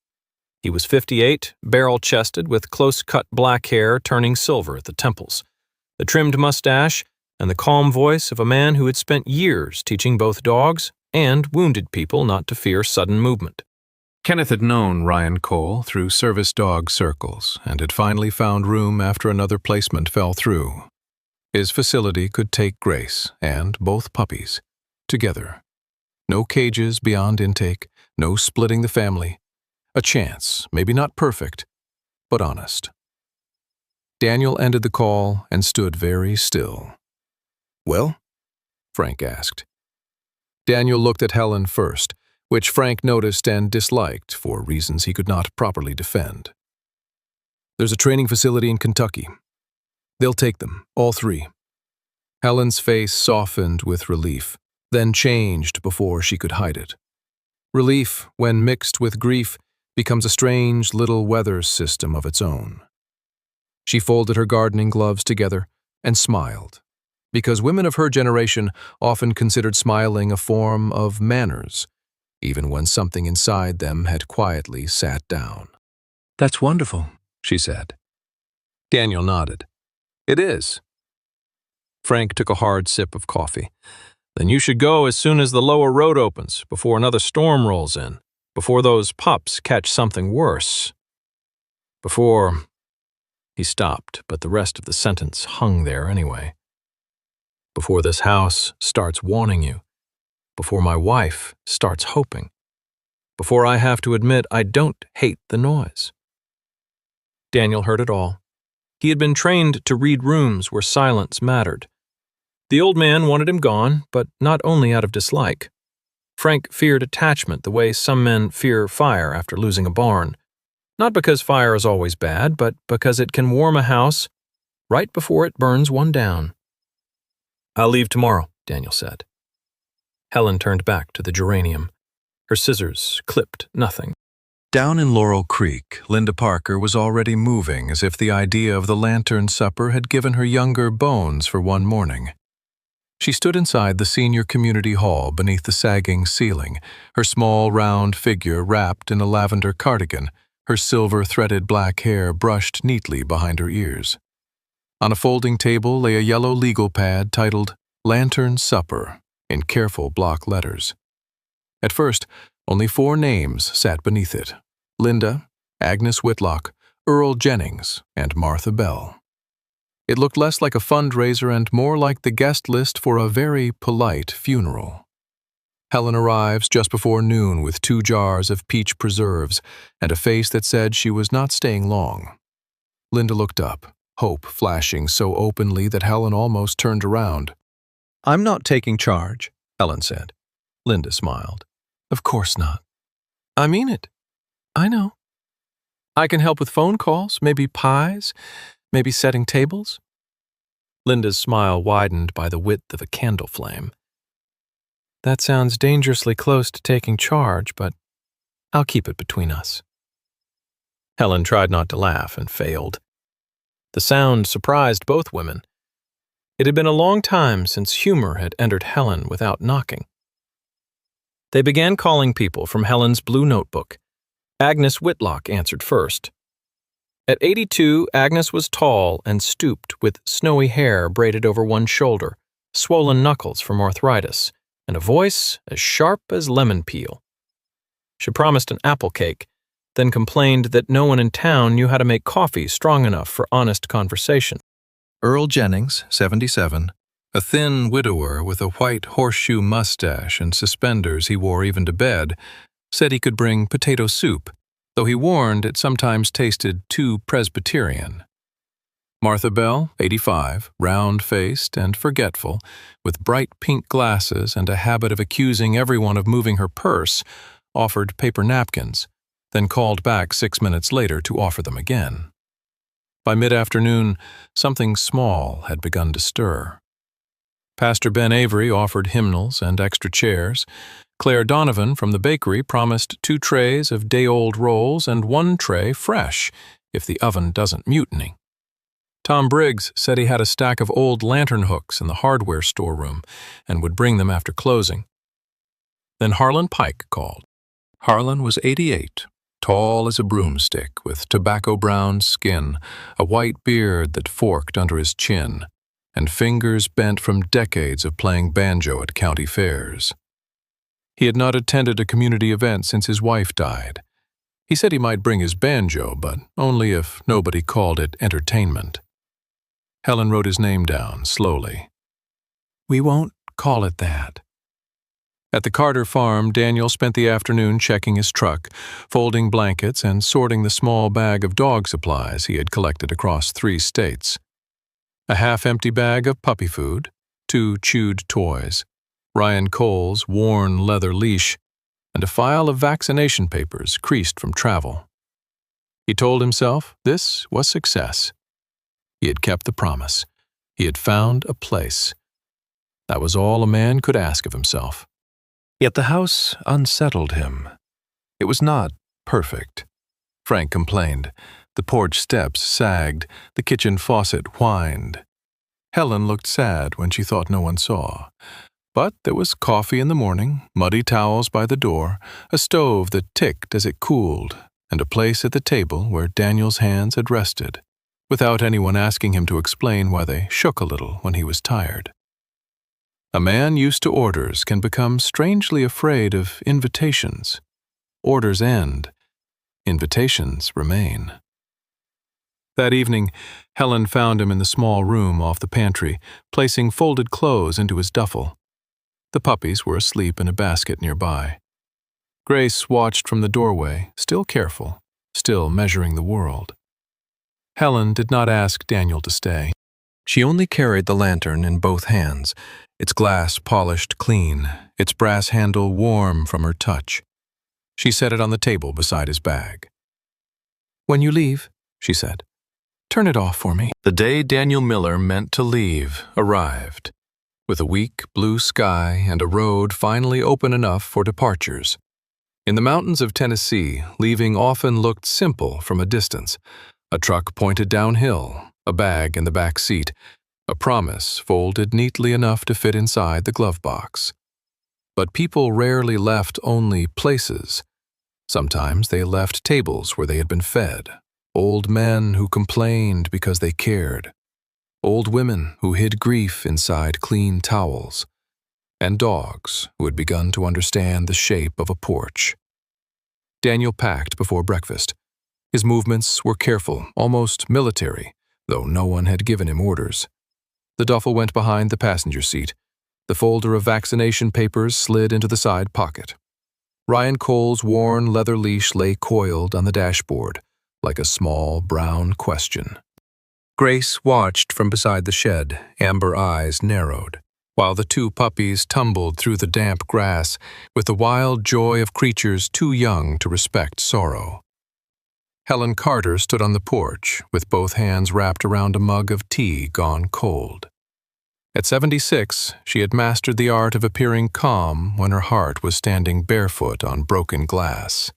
He was 58, barrel-chested, with close-cut black hair turning silver at the temples, a trimmed mustache, and the calm voice of a man who had spent years teaching both dogs and wounded people not to fear sudden movement. Kenneth had known Ryan Cole through service dog circles and had finally found room after another placement fell through. His facility could take Grace and both puppies together. No cages beyond intake, no splitting the family. A chance, maybe not perfect, but honest. Daniel ended the call and stood very still. "Well?" Frank asked. Daniel looked at Helen first, which Frank noticed and disliked for reasons he could not properly defend. "There's a training facility in Kentucky. They'll take them, all 3. Helen's face softened with relief, then changed before she could hide it. Relief, when mixed with grief, becomes a strange little weather system of its own. She folded her gardening gloves together and smiled, because women of her generation often considered smiling a form of manners, even when something inside them had quietly sat down. "That's wonderful," she said. Daniel nodded. "It is." Frank took a hard sip of coffee. "Then you should go as soon as the lower road opens, before another storm rolls in, before those pups catch something worse. Before—" He stopped, but the rest of the sentence hung there anyway. "Before this house starts wanting you. Before my wife starts hoping. Before I have to admit I don't hate the noise." Daniel heard it all. He had been trained to read rooms where silence mattered. The old man wanted him gone, but not only out of dislike. Frank feared attachment the way some men fear fire after losing a barn. Not because fire is always bad, but because it can warm a house right before it burns one down. "I'll leave tomorrow," Daniel said. Helen turned back to the geranium. Her scissors clipped nothing. Down in Laurel Creek, Linda Parker was already moving as if the idea of the lantern supper had given her younger bones for one morning. She stood inside the senior community hall beneath the sagging ceiling, her small, round figure wrapped in a lavender cardigan, Her silver-threaded black hair brushed neatly behind her ears. On a folding table lay a yellow legal pad titled Lantern Supper in careful block letters. At first, only 4 names sat beneath it: Linda, Agnes Whitlock, Earl Jennings, and Martha Bell. It looked less like a fundraiser and more like the guest list for a very polite funeral. Helen arrives just before noon with 2 jars of peach preserves and a face that said she was not staying long. Linda looked up, hope flashing so openly that Helen almost turned around. "I'm not taking charge," Helen said. Linda smiled. "Of course not." "I mean it. I know. I can help with phone calls, maybe pies, maybe setting tables." Linda's smile widened by the width of a candle flame. "That sounds dangerously close to taking charge, but I'll keep it between us." Helen tried not to laugh and failed. The sound surprised both women. It had been a long time since humor had entered Helen without knocking. They began calling people from Helen's blue notebook. Agnes Whitlock answered first. At 82, Agnes was tall and stooped, with snowy hair braided over one shoulder, swollen knuckles from arthritis, and a voice as sharp as lemon peel. She promised an apple cake, then complained that no one in town knew how to make coffee strong enough for honest conversation. Earl Jennings, 77, a thin widower with a white horseshoe mustache and suspenders he wore even to bed, said he could bring potato soup, though he warned it sometimes tasted too Presbyterian. Martha Bell, 85, round-faced and forgetful, with bright pink glasses and a habit of accusing everyone of moving her purse, offered paper napkins, then called back 6 minutes later to offer them again. By mid-afternoon, something small had begun to stir. Pastor Ben Avery offered hymnals and extra chairs. Claire Donovan from the bakery promised 2 trays of day-old rolls and 1 tray fresh, if the oven doesn't mutiny. Tom Briggs said he had a stack of old lantern hooks in the hardware storeroom and would bring them after closing. Then Harlan Pike called. Harlan was 88, tall as a broomstick, with tobacco-brown skin, a white beard that forked under his chin, and fingers bent from decades of playing banjo at county fairs. He had not attended a community event since his wife died. He said he might bring his banjo, but only if nobody called it entertainment. Helen wrote his name down slowly. "We won't call it that." At the Carter farm, Daniel spent the afternoon checking his truck, folding blankets, and sorting the small bag of dog supplies he had collected across 3 states. A half-empty bag of puppy food, 2 chewed toys, Ryan Cole's worn leather leash, and a file of vaccination papers creased from travel. He told himself this was success. He had kept the promise. He had found a place. That was all a man could ask of himself. Yet the house unsettled him. It was not perfect. Frank complained. The porch steps sagged. The kitchen faucet whined. Helen looked sad when she thought no one saw. But there was coffee in the morning, muddy towels by the door, a stove that ticked as it cooled, and a place at the table where Daniel's hands had rested, without anyone asking him to explain why they shook a little when he was tired. A man used to orders can become strangely afraid of invitations. Orders end. Invitations remain. That evening, Helen found him in the small room off the pantry, placing folded clothes into his duffel. The puppies were asleep in a basket nearby. Grace watched from the doorway, still careful, still measuring the world. Helen did not ask Daniel to stay. She only carried the lantern in both hands, its glass polished clean, its brass handle warm from her touch. She set it on the table beside his bag. "When you leave," she said, "turn it off for me." The day Daniel Miller meant to leave arrived, with a weak blue sky and a road finally open enough for departures. In the mountains of Tennessee, leaving often looked simple from a distance. A truck pointed downhill, a bag in the back seat, a promise folded neatly enough to fit inside the glove box. But people rarely left only places. Sometimes they left tables where they had been fed, old men who complained because they cared, old women who hid grief inside clean towels, and dogs who had begun to understand the shape of a porch. Daniel packed before breakfast. His movements were careful, almost military, though no one had given him orders. The duffel went behind the passenger seat. The folder of vaccination papers slid into the side pocket. Ryan Cole's worn leather leash lay coiled on the dashboard, like a small brown question. Grace watched from beside the shed, amber eyes narrowed, while the two puppies tumbled through the damp grass with the wild joy of creatures too young to respect sorrow. Helen Carter stood on the porch, with both hands wrapped around a mug of tea gone cold. At 76, she had mastered the art of appearing calm when her heart was standing barefoot on broken glass.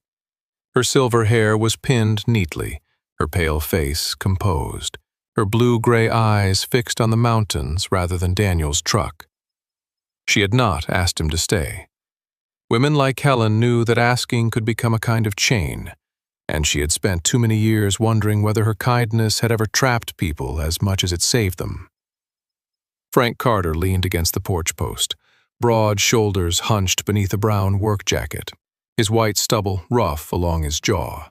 Her silver hair was pinned neatly, her pale face composed, her blue-gray eyes fixed on the mountains rather than Daniel's truck. She had not asked him to stay. Women like Helen knew that asking could become a kind of chain, and she had spent too many years wondering whether her kindness had ever trapped people as much as it saved them. Frank Carter leaned against the porch post, broad shoulders hunched beneath a brown work jacket, his white stubble rough along his jaw.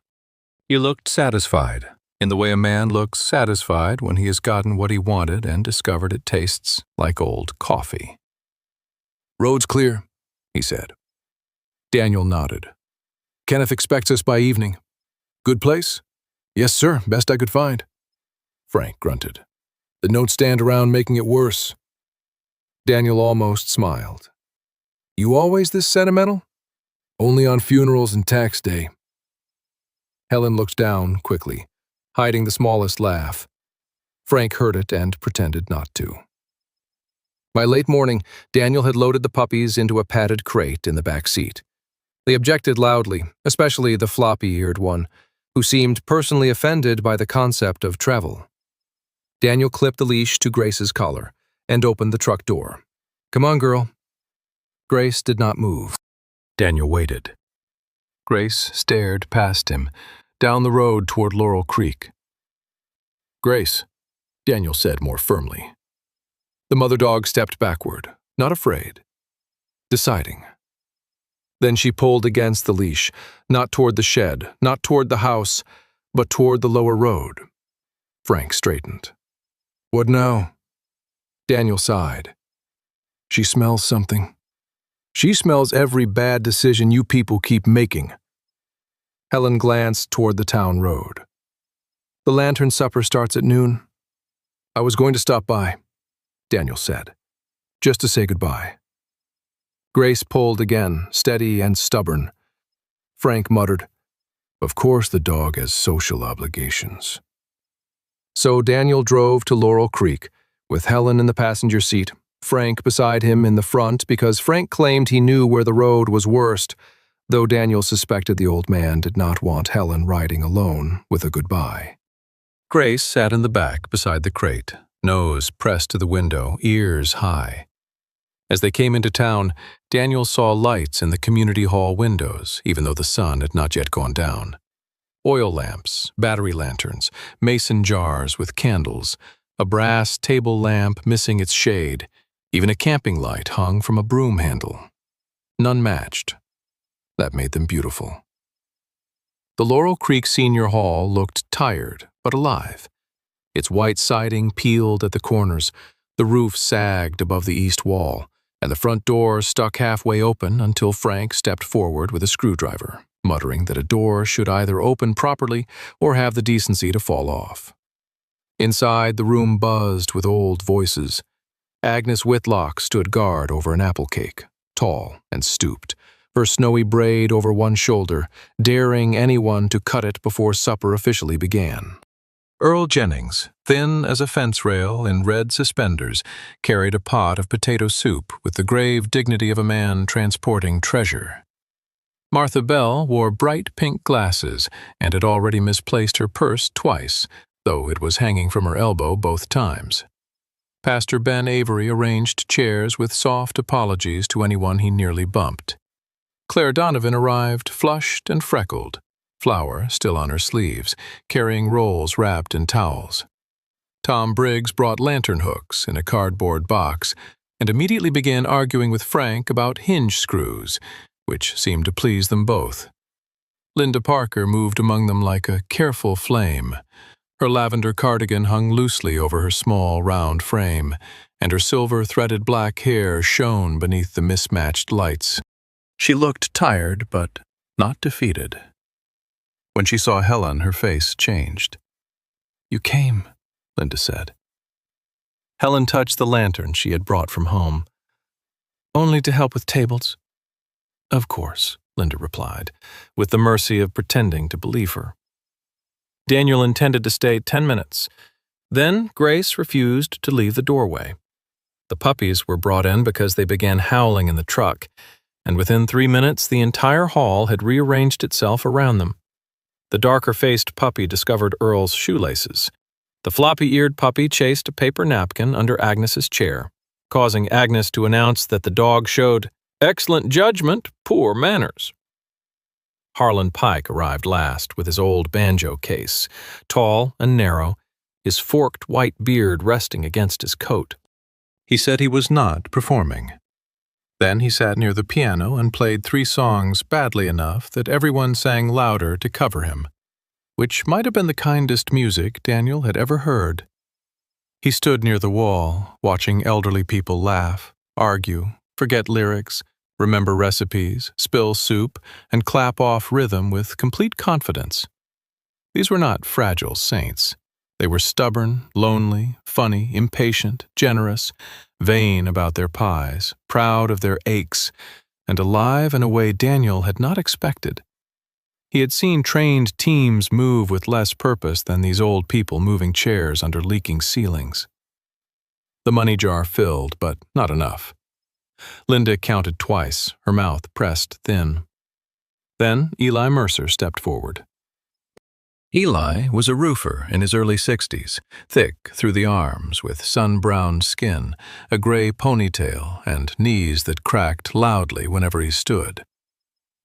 He looked satisfied, in the way a man looks satisfied when he has gotten what he wanted and discovered it tastes like old coffee. "Road's clear," he said. Daniel nodded. "Kenneth expects us by evening. Good place?" "Yes, sir, best I could find." Frank grunted. "The notes stand around making it worse." Daniel almost smiled. "You always this sentimental?" "Only on funerals and tax day." Helen looked down quickly, hiding the smallest laugh. Frank heard it and pretended not to. By late morning, Daniel had loaded the puppies into a padded crate in the back seat. They objected loudly, especially the floppy-eared one, who seemed personally offended by the concept of travel. Daniel clipped the leash to Grace's collar and opened the truck door. "Come on, girl." Grace did not move. Daniel waited. Grace stared past him, down the road toward Laurel Creek. "Grace," Daniel said more firmly. The mother dog stepped backward, not afraid, deciding. Then she pulled against the leash, not toward the shed, not toward the house, but toward the lower road. Frank straightened. "What now?" Daniel sighed. "She smells something. She smells every bad decision you people keep making." Helen glanced toward the town road. "The lantern supper starts at noon." "I was going to stop by," Daniel said, "just to say goodbye." Grace pulled again, steady and stubborn. Frank muttered, "Of course the dog has social obligations." So Daniel drove to Laurel Creek, with Helen in the passenger seat, Frank beside him in the front because Frank claimed he knew where the road was worst, though Daniel suspected the old man did not want Helen riding alone with a goodbye. Grace sat in the back beside the crate, nose pressed to the window, ears high. As they came into town, Daniel saw lights in the community hall windows, even though the sun had not yet gone down. Oil lamps, battery lanterns, mason jars with candles, a brass table lamp missing its shade, even a camping light hung from a broom handle. None matched. That made them beautiful. The Laurel Creek Senior Hall looked tired but alive. Its white siding peeled at the corners, the roof sagged above the east wall, and the front door stuck halfway open until Frank stepped forward with a screwdriver, muttering that a door should either open properly or have the decency to fall off. Inside, the room buzzed with old voices. Agnes Whitlock stood guard over an apple cake, tall and stooped, her snowy braid over one shoulder, daring anyone to cut it before supper officially began. Earl Jennings, thin as a fence rail in red suspenders, carried a pot of potato soup with the grave dignity of a man transporting treasure. Martha Bell wore bright pink glasses and had already misplaced her purse twice, though it was hanging from her elbow both times. Pastor Ben Avery arranged chairs with soft apologies to anyone he nearly bumped. Claire Donovan arrived flushed and freckled, flour still on her sleeves, carrying rolls wrapped in towels. Tom Briggs brought lantern hooks in a cardboard box and immediately began arguing with Frank about hinge screws, which seemed to please them both. Linda Parker moved among them like a careful flame. Her lavender cardigan hung loosely over her small, round frame, and her silver-threaded black hair shone beneath the mismatched lights. She looked tired, but not defeated. When she saw Helen, her face changed. "You came," Linda said. Helen touched the lantern she had brought from home. "Only to help with tables?" "Of course," Linda replied, with the mercy of pretending to believe her. Daniel intended to stay 10 minutes. Then Grace refused to leave the doorway. The puppies were brought in because they began howling in the truck, and within 3 minutes the entire hall had rearranged itself around them. The darker-faced puppy discovered Earl's shoelaces. The floppy-eared puppy chased a paper napkin under Agnes's chair, causing Agnes to announce that the dog showed excellent judgment, poor manners. Harlan Pike arrived last with his old banjo case, tall and narrow, his forked white beard resting against his coat. He said he was not performing. Then he sat near the piano and played 3 songs badly enough that everyone sang louder to cover him, which might have been the kindest music Daniel had ever heard. He stood near the wall, watching elderly people laugh, argue, forget lyrics, remember recipes, spill soup, and clap off rhythm with complete confidence. These were not fragile saints. They were stubborn, lonely, funny, impatient, generous, vain about their pies, proud of their aches, and alive in a way Daniel had not expected. He had seen trained teams move with less purpose than these old people moving chairs under leaking ceilings. The money jar filled, but not enough. Linda counted twice, her mouth pressed thin. Then Eli Mercer stepped forward. Eli was a roofer in his early 60s, thick through the arms, with sun-browned skin, a gray ponytail, and knees that cracked loudly whenever he stood.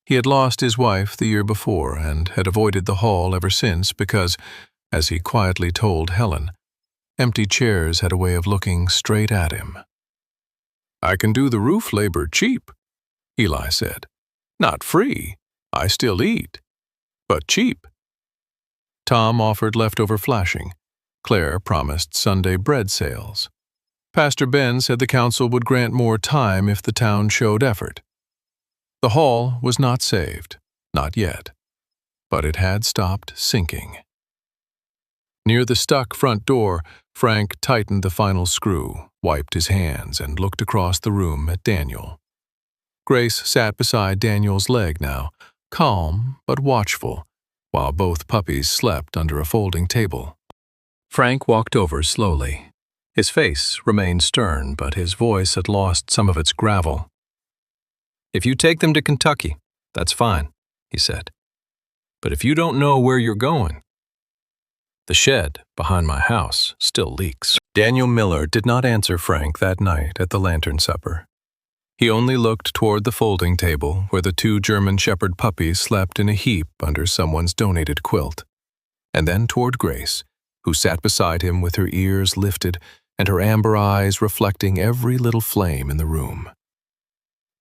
He had lost his wife the year before and had avoided the hall ever since because, as he quietly told Helen, empty chairs had a way of looking straight at him. "I can do the roof labor cheap," Eli said. "Not free. I still eat. But cheap." Tom offered leftover flashing. Claire promised Sunday bread sales. Pastor Ben said the council would grant more time if the town showed effort. The hall was not saved, not yet, but it had stopped sinking. Near the stuck front door, Frank tightened the final screw, wiped his hands, and looked across the room at Daniel. Grace sat beside Daniel's leg now, calm but watchful, while both puppies slept under a folding table. Frank walked over slowly. His face remained stern, but his voice had lost some of its gravel. "If you take them to Kentucky, that's fine," he said. "But if you don't know where you're going..." "The shed behind my house still leaks." Daniel Miller did not answer Frank that night at the lantern supper. He only looked toward the folding table where the 2 German Shepherd puppies slept in a heap under someone's donated quilt, and then toward Grace, who sat beside him with her ears lifted and her amber eyes reflecting every little flame in the room.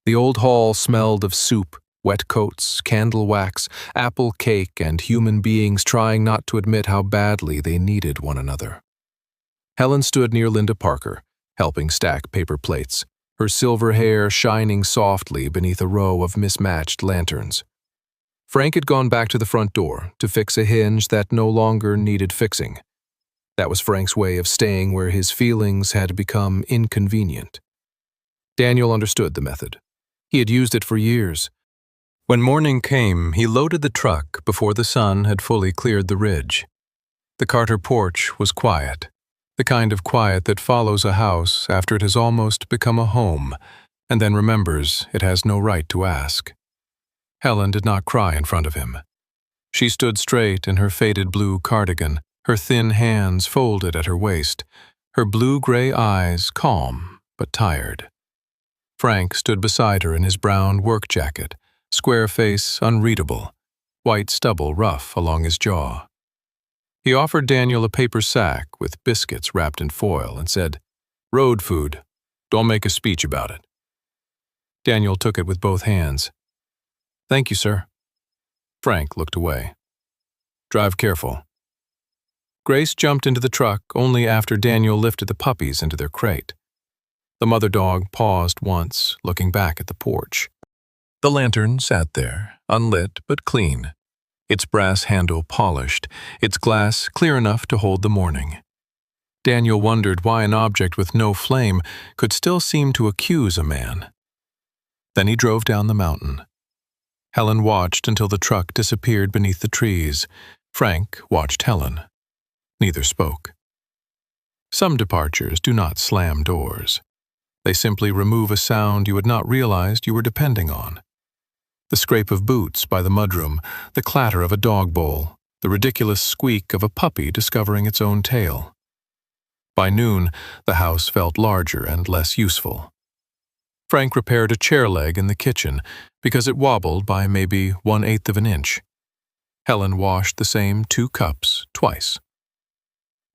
The old hall smelled of soup, wet coats, candle wax, apple cake, and human beings trying not to admit how badly they needed one another. Helen stood near Linda Parker, helping stack paper plates, her silver hair shining softly beneath a row of mismatched lanterns. Frank had gone back to the front door to fix a hinge that no longer needed fixing. That was Frank's way of staying where his feelings had become inconvenient. Daniel understood the method. He had used it for years. When morning came, he loaded the truck before the sun had fully cleared the ridge. The Carter porch was quiet, the kind of quiet that follows a house after it has almost become a home, and then remembers it has no right to ask. Helen did not cry in front of him. She stood straight in her faded blue cardigan, her thin hands folded at her waist, her blue-gray eyes calm but tired. Frank stood beside her in his brown work jacket, square face unreadable, white stubble rough along his jaw. He offered Daniel a paper sack with biscuits wrapped in foil and said, "Road food. Don't make a speech about it." Daniel took it with both hands. "Thank you, sir." Frank looked away. "Drive careful." Grace jumped into the truck only after Daniel lifted the puppies into their crate. The mother dog paused once, looking back at the porch. The lantern sat there, unlit but clean, its brass handle polished, its glass clear enough to hold the morning. Daniel wondered why an object with no flame could still seem to accuse a man. Then he drove down the mountain. Helen watched until the truck disappeared beneath the trees. Frank watched Helen. Neither spoke. Some departures do not slam doors. They simply remove a sound you had not realized you were depending on. The scrape of boots by the mudroom, the clatter of a dog bowl, the ridiculous squeak of a puppy discovering its own tail. By noon, the house felt larger and less useful. Frank repaired a chair leg in the kitchen because it wobbled by maybe 1/8 of an inch. Helen washed the same 2 cups twice.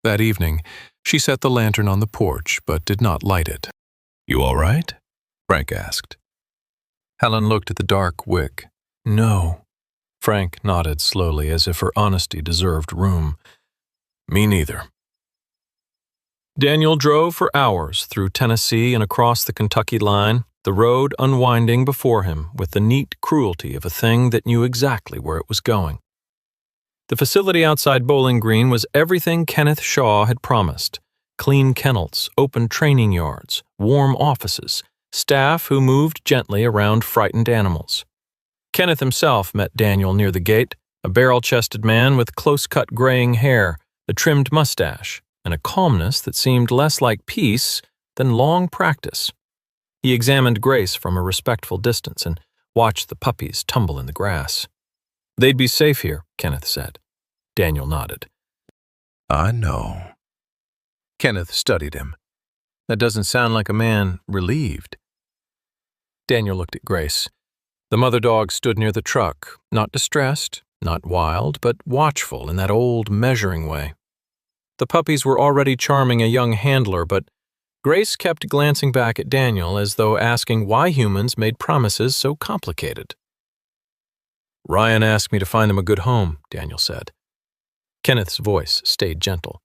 That evening, she set the lantern on the porch but did not light it. "You all right?" Frank asked. Helen looked at the dark wick. "No." Frank nodded slowly as if her honesty deserved room. "Me neither." Daniel drove for hours through Tennessee and across the Kentucky line, the road unwinding before him with the neat cruelty of a thing that knew exactly where it was going. The facility outside Bowling Green was everything Kenneth Shaw had promised: clean kennels, open training yards, warm offices, staff who moved gently around frightened animals. Kenneth himself met Daniel near the gate, a barrel-chested man with close-cut graying hair, a trimmed mustache, and a calmness that seemed less like peace than long practice. He examined Grace from a respectful distance and watched the puppies tumble in the grass. "They'd be safe here," Kenneth said. Daniel nodded. "I know." Kenneth studied him. "That doesn't sound like a man relieved." Daniel looked at Grace. The mother dog stood near the truck, not distressed, not wild, but watchful in that old measuring way. The puppies were already charming a young handler, but Grace kept glancing back at Daniel as though asking why humans made promises so complicated. "Ryan asked me to find them a good home," Daniel said. Kenneth's voice stayed gentle.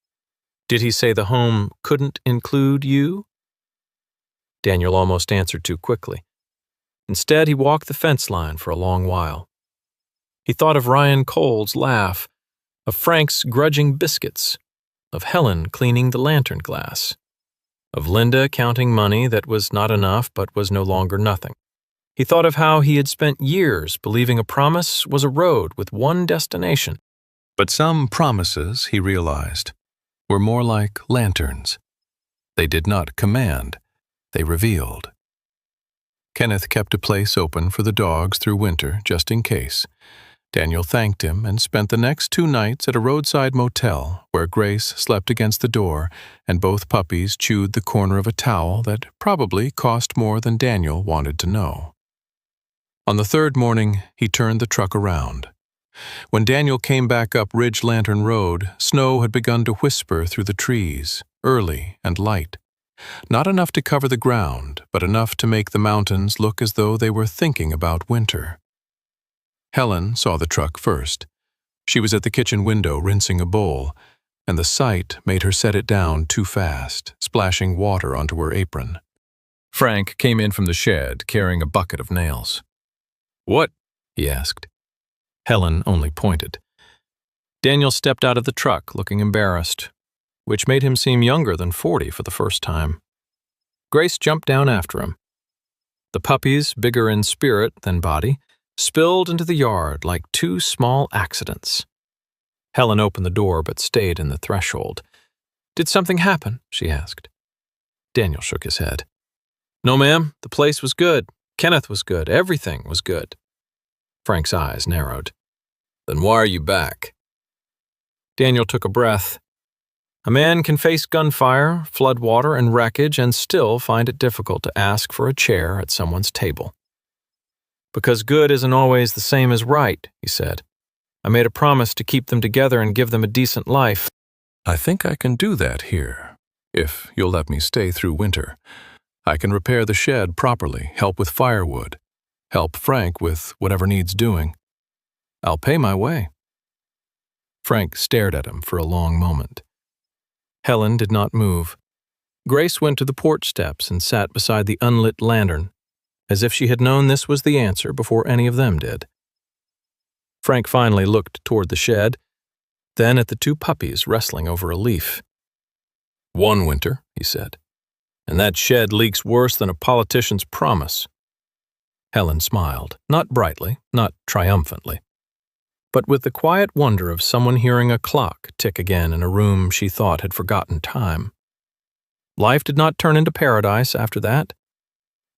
"Did he say the home couldn't include you?" Daniel almost answered too quickly. Instead, he walked the fence line for a long while. He thought of Ryan Cole's laugh, of Frank's grudging biscuits, of Helen cleaning the lantern glass, of Linda counting money that was not enough but was no longer nothing. He thought of how he had spent years believing a promise was a road with one destination. But some promises, he realized, were more like lanterns. They did not command, they revealed. Kenneth kept a place open for the dogs through winter, just in case. Daniel thanked him and spent the next 2 nights at a roadside motel where Grace slept against the door and both puppies chewed the corner of a towel that probably cost more than Daniel wanted to know. On the 3rd morning, he turned the truck around. When Daniel came back up Ridge Lantern Road, snow had begun to whisper through the trees, early and light. Not enough to cover the ground, but enough to make the mountains look as though they were thinking about winter. Helen saw the truck first. She was at the kitchen window rinsing a bowl, and the sight made her set it down too fast, splashing water onto her apron. Frank came in from the shed carrying a bucket of nails. "What?" he asked. Helen only pointed. Daniel stepped out of the truck looking embarrassed, which made him seem younger than 40 for the first time. Grace jumped down after him. The puppies, bigger in spirit than body, spilled into the yard like 2 small accidents. Helen opened the door but stayed in the threshold. "Did something happen?" she asked. Daniel shook his head. "No, ma'am. The place was good. Kenneth was good. Everything was good." Frank's eyes narrowed. "Then why are you back?" Daniel took a breath. A man can face gunfire, floodwater, and wreckage and still find it difficult to ask for a chair at someone's table. "Because good isn't always the same as right," he said. "I made a promise to keep them together and give them a decent life." "I think I can do that here, if you'll let me stay through winter. I can repair the shed properly, help with firewood, help Frank with whatever needs doing. I'll pay my way." Frank stared at him for a long moment. Helen did not move. Grace went to the porch steps and sat beside the unlit lantern, as if she had known this was the answer before any of them did. Frank finally looked toward the shed, then at the two puppies wrestling over a leaf. "One winter," he said, "and that shed leaks worse than a politician's promise." Helen smiled, not brightly, not triumphantly, but with the quiet wonder of someone hearing a clock tick again in a room she thought had forgotten time. Life did not turn into paradise after that.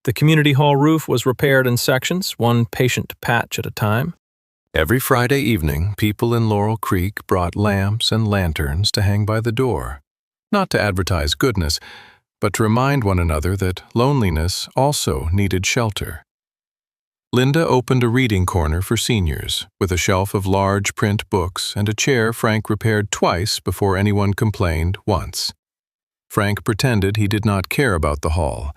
The community hall roof was repaired in sections, one patient patch at a time. Every Friday evening, people in Laurel Creek brought lamps and lanterns to hang by the door, not to advertise goodness, but to remind one another that loneliness also needed shelter. Linda opened a reading corner for seniors, with a shelf of large print books and a chair Frank repaired twice before anyone complained once. Frank pretended he did not care about the hall,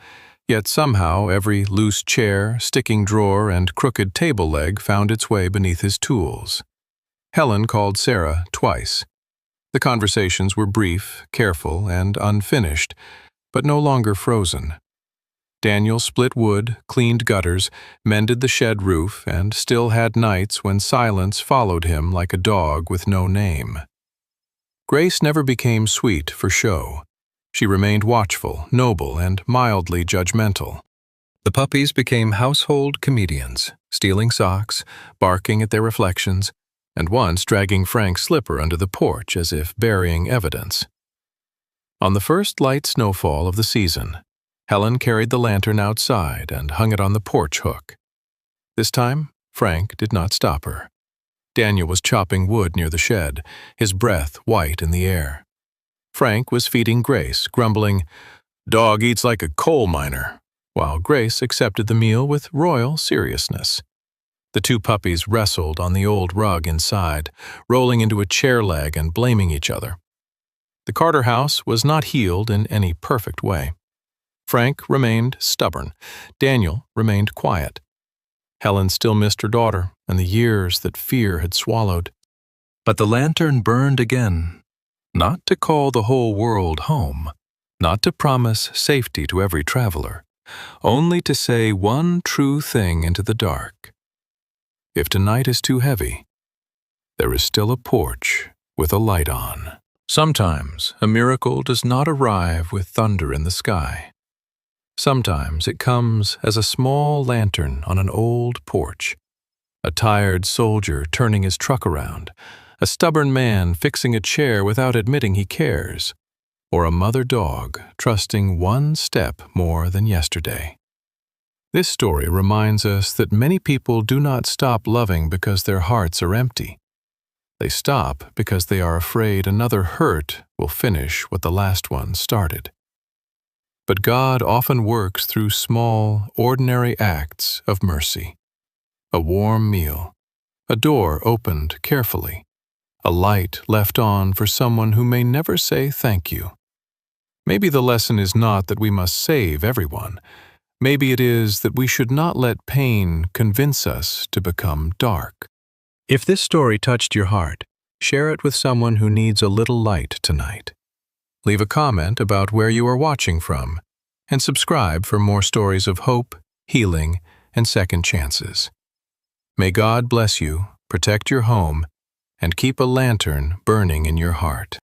yet somehow every loose chair, sticking drawer, and crooked table leg found its way beneath his tools. Helen called Sarah twice. The conversations were brief, careful, and unfinished, but no longer frozen. Daniel split wood, cleaned gutters, mended the shed roof, and still had nights when silence followed him like a dog with no name. Grace never became sweet for show. She remained watchful, noble, and mildly judgmental. The puppies became household comedians, stealing socks, barking at their reflections, and once dragging Frank's slipper under the porch as if burying evidence. On the first light snowfall of the season, Helen carried the lantern outside and hung it on the porch hook. This time, Frank did not stop her. Daniel was chopping wood near the shed, his breath white in the air. Frank was feeding Grace, grumbling, "Dog eats like a coal miner," while Grace accepted the meal with royal seriousness. The two puppies wrestled on the old rug inside, rolling into a chair leg and blaming each other. The Carter house was not healed in any perfect way. Frank remained stubborn. Daniel remained quiet. Helen still missed her daughter and the years that fear had swallowed. But the lantern burned again, not to call the whole world home, not to promise safety to every traveler, only to say one true thing into the dark. If tonight is too heavy, there is still a porch with a light on. Sometimes a miracle does not arrive with thunder in the sky. Sometimes it comes as a small lantern on an old porch, a tired soldier turning his truck around, a stubborn man fixing a chair without admitting he cares, or a mother dog trusting one step more than yesterday. This story reminds us that many people do not stop loving because their hearts are empty. They stop because they are afraid another hurt will finish what the last one started. But God often works through small, ordinary acts of mercy. A warm meal, a door opened carefully, a light left on for someone who may never say thank you. Maybe the lesson is not that we must save everyone. Maybe it is that we should not let pain convince us to become dark. If this story touched your heart, share it with someone who needs a little light tonight. Leave a comment about where you are watching from, and subscribe for more stories of hope, healing, and second chances. May God bless you, protect your home, and keep a lantern burning in your heart.